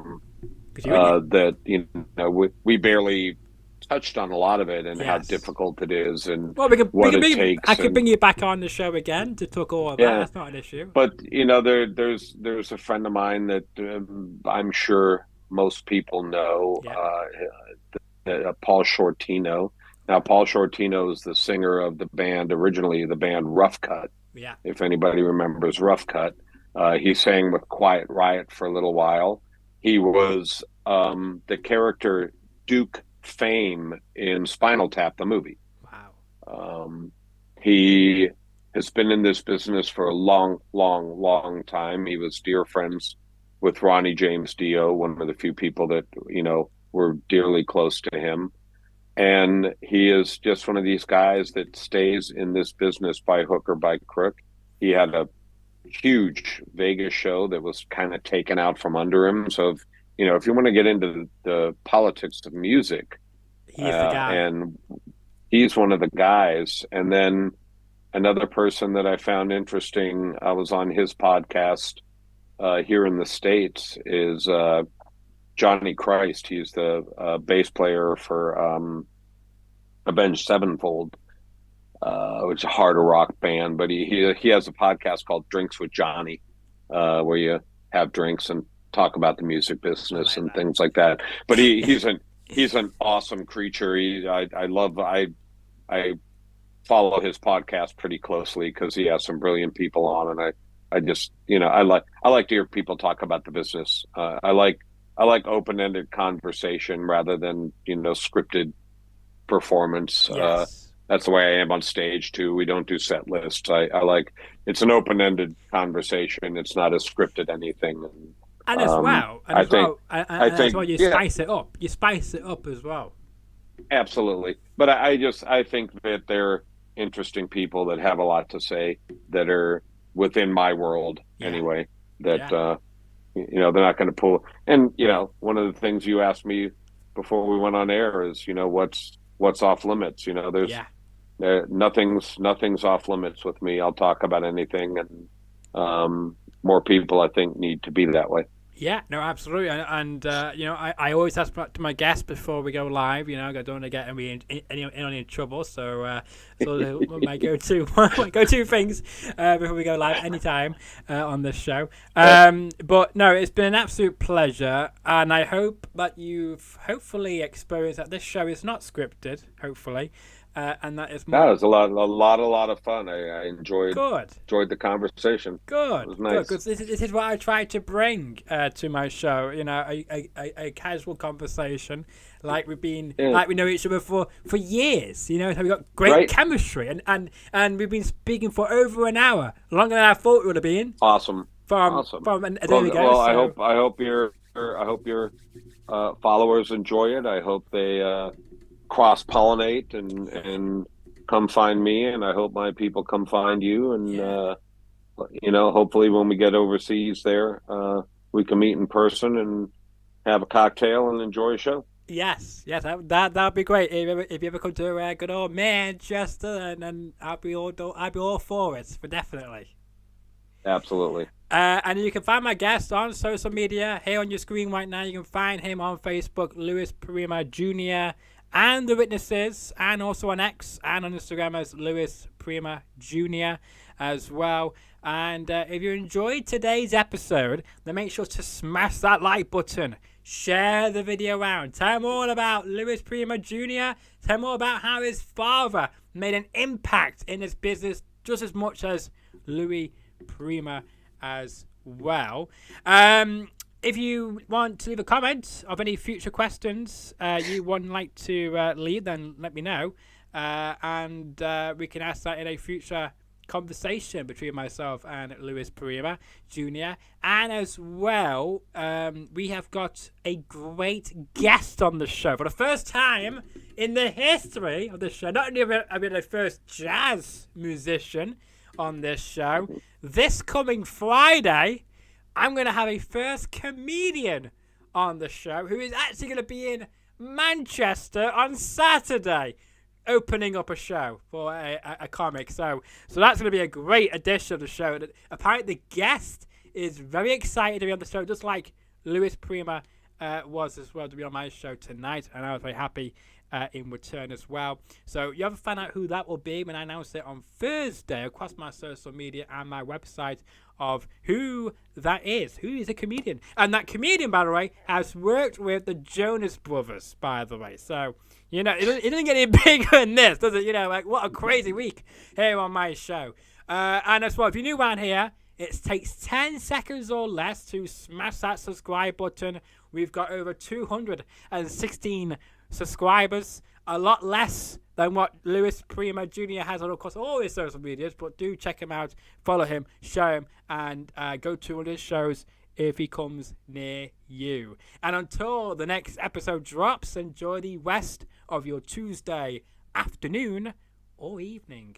That we barely touched on a lot of it and how Yes. difficult it is and Well, what it takes. I could bring you back on the show again to talk all of that. That's not an issue. But there's a friend of mine that I'm sure most people know. Paul Shortino. Now, Paul Shortino is the singer of originally the band Rough Cut. Yeah. If anybody remembers Rough Cut, he sang with Quiet Riot for a little while. He was the character Duke Fame in Spinal Tap, the movie. Wow. He has been in this business for a long, long, long time. He was dear friends with Ronnie James Dio, one of the few people that, were dearly close to him. And he is just one of these guys that stays in this business by hook or by crook. He had a huge Vegas show that was kind of taken out from under him. So, if you want to get into the politics of music, He's the guy. And he's one of the guys. And then another person that I found interesting, I was on his podcast here in the States, is Johnny Christ. He's the bass player for Avenged Sevenfold, which is a harder rock band. But he has a podcast called Drinks with Johnny, where you have drinks and talk about the music business and things like that. But he's an awesome creature. I follow his podcast pretty closely because he has some brilliant people on, and I just I like to hear people talk about the business. I like open-ended conversation rather than scripted performance. Yes. That's the way I am on stage too. We don't do set lists. I like it's an open-ended conversation. It's not a scripted anything. And as well, I think you spice it up. You spice it up as well. Absolutely, but I think that they're interesting people that have a lot to say that are within my world anyway. That they're not going to pull. And one of the things you asked me before we went on air is what's off limits. Nothing's off limits with me. I'll talk about anything, and more people I think need to be that way. Yeah, no, absolutely, and you know, I always ask to my guests before we go live. You know, I don't want to get any trouble, so my go-to my go-to things before we go live anytime on this show. But no, it's been an absolute pleasure, and I hope that you've hopefully experienced that this show is not scripted. Hopefully, and that is That more was a lot of fun. I good. enjoyed the conversation. It Good, was good, nice. because this is what I try to bring to my show. You know, a casual conversation, like Yeah, like we know each other for years. You know, so we've got great right. chemistry, and we've been speaking for over an hour, longer than I thought we would have been. Awesome. Awesome. From a day Well, ago. So I hope your followers enjoy it. I hope they cross pollinate and come find me, and I hope my people come find you. And yeah. hopefully when we get overseas, there we can meet in person and have a cocktail and enjoy a show. Yes, that'd be great. If you ever come to good old Manchester, then I'll be all for it, for definitely. Absolutely. And you can find my guest on social media here on your screen right now. You can find him on Facebook, Louis Prima Jr., and The Witnesses, and also on X and on Instagram as Louis Prima Jr. as well. And if you enjoyed today's episode, then make sure to smash that like button. Share the video around. Tell them all about Louis Prima Jr. Tell them all about how his father made an impact in his business just as much as Louis Prima as well. If you want to leave a comment of any future questions you would like to leave, then let me know. And we can ask that in a future conversation between myself and Louis Prima Jr. And as well, we have got a great guest on the show for the first time in the history of the show. Not only have I been the first jazz musician on this show, this coming Friday, I'm going to have a first comedian on the show who is actually going to be in Manchester on Saturday, opening up a show for a comic. So that's going to be a great addition to the show. Apparently the guest is very excited to be on the show, just like Louis Prima was as well, to be on my show tonight, and I was very happy in return as well. So you have to find out who that will be when I announce it on Thursday across my social media and my website of who that is, who is a comedian. And that comedian, by the way, has worked with the Jonas Brothers, by the way. So, you know, it doesn't get any bigger than this, does it? You know, like, what a crazy week here on my show. And as well, if you're new around here, it takes 10 seconds or less to smash that subscribe button. We've got over 216 subscribers, a lot less than what Louis Prima Jr. has on, of course, all his social medias, but do check him out, follow him, show him, and go to one of his shows if he comes near you. And until the next episode drops, enjoy the rest of your Tuesday afternoon or evening.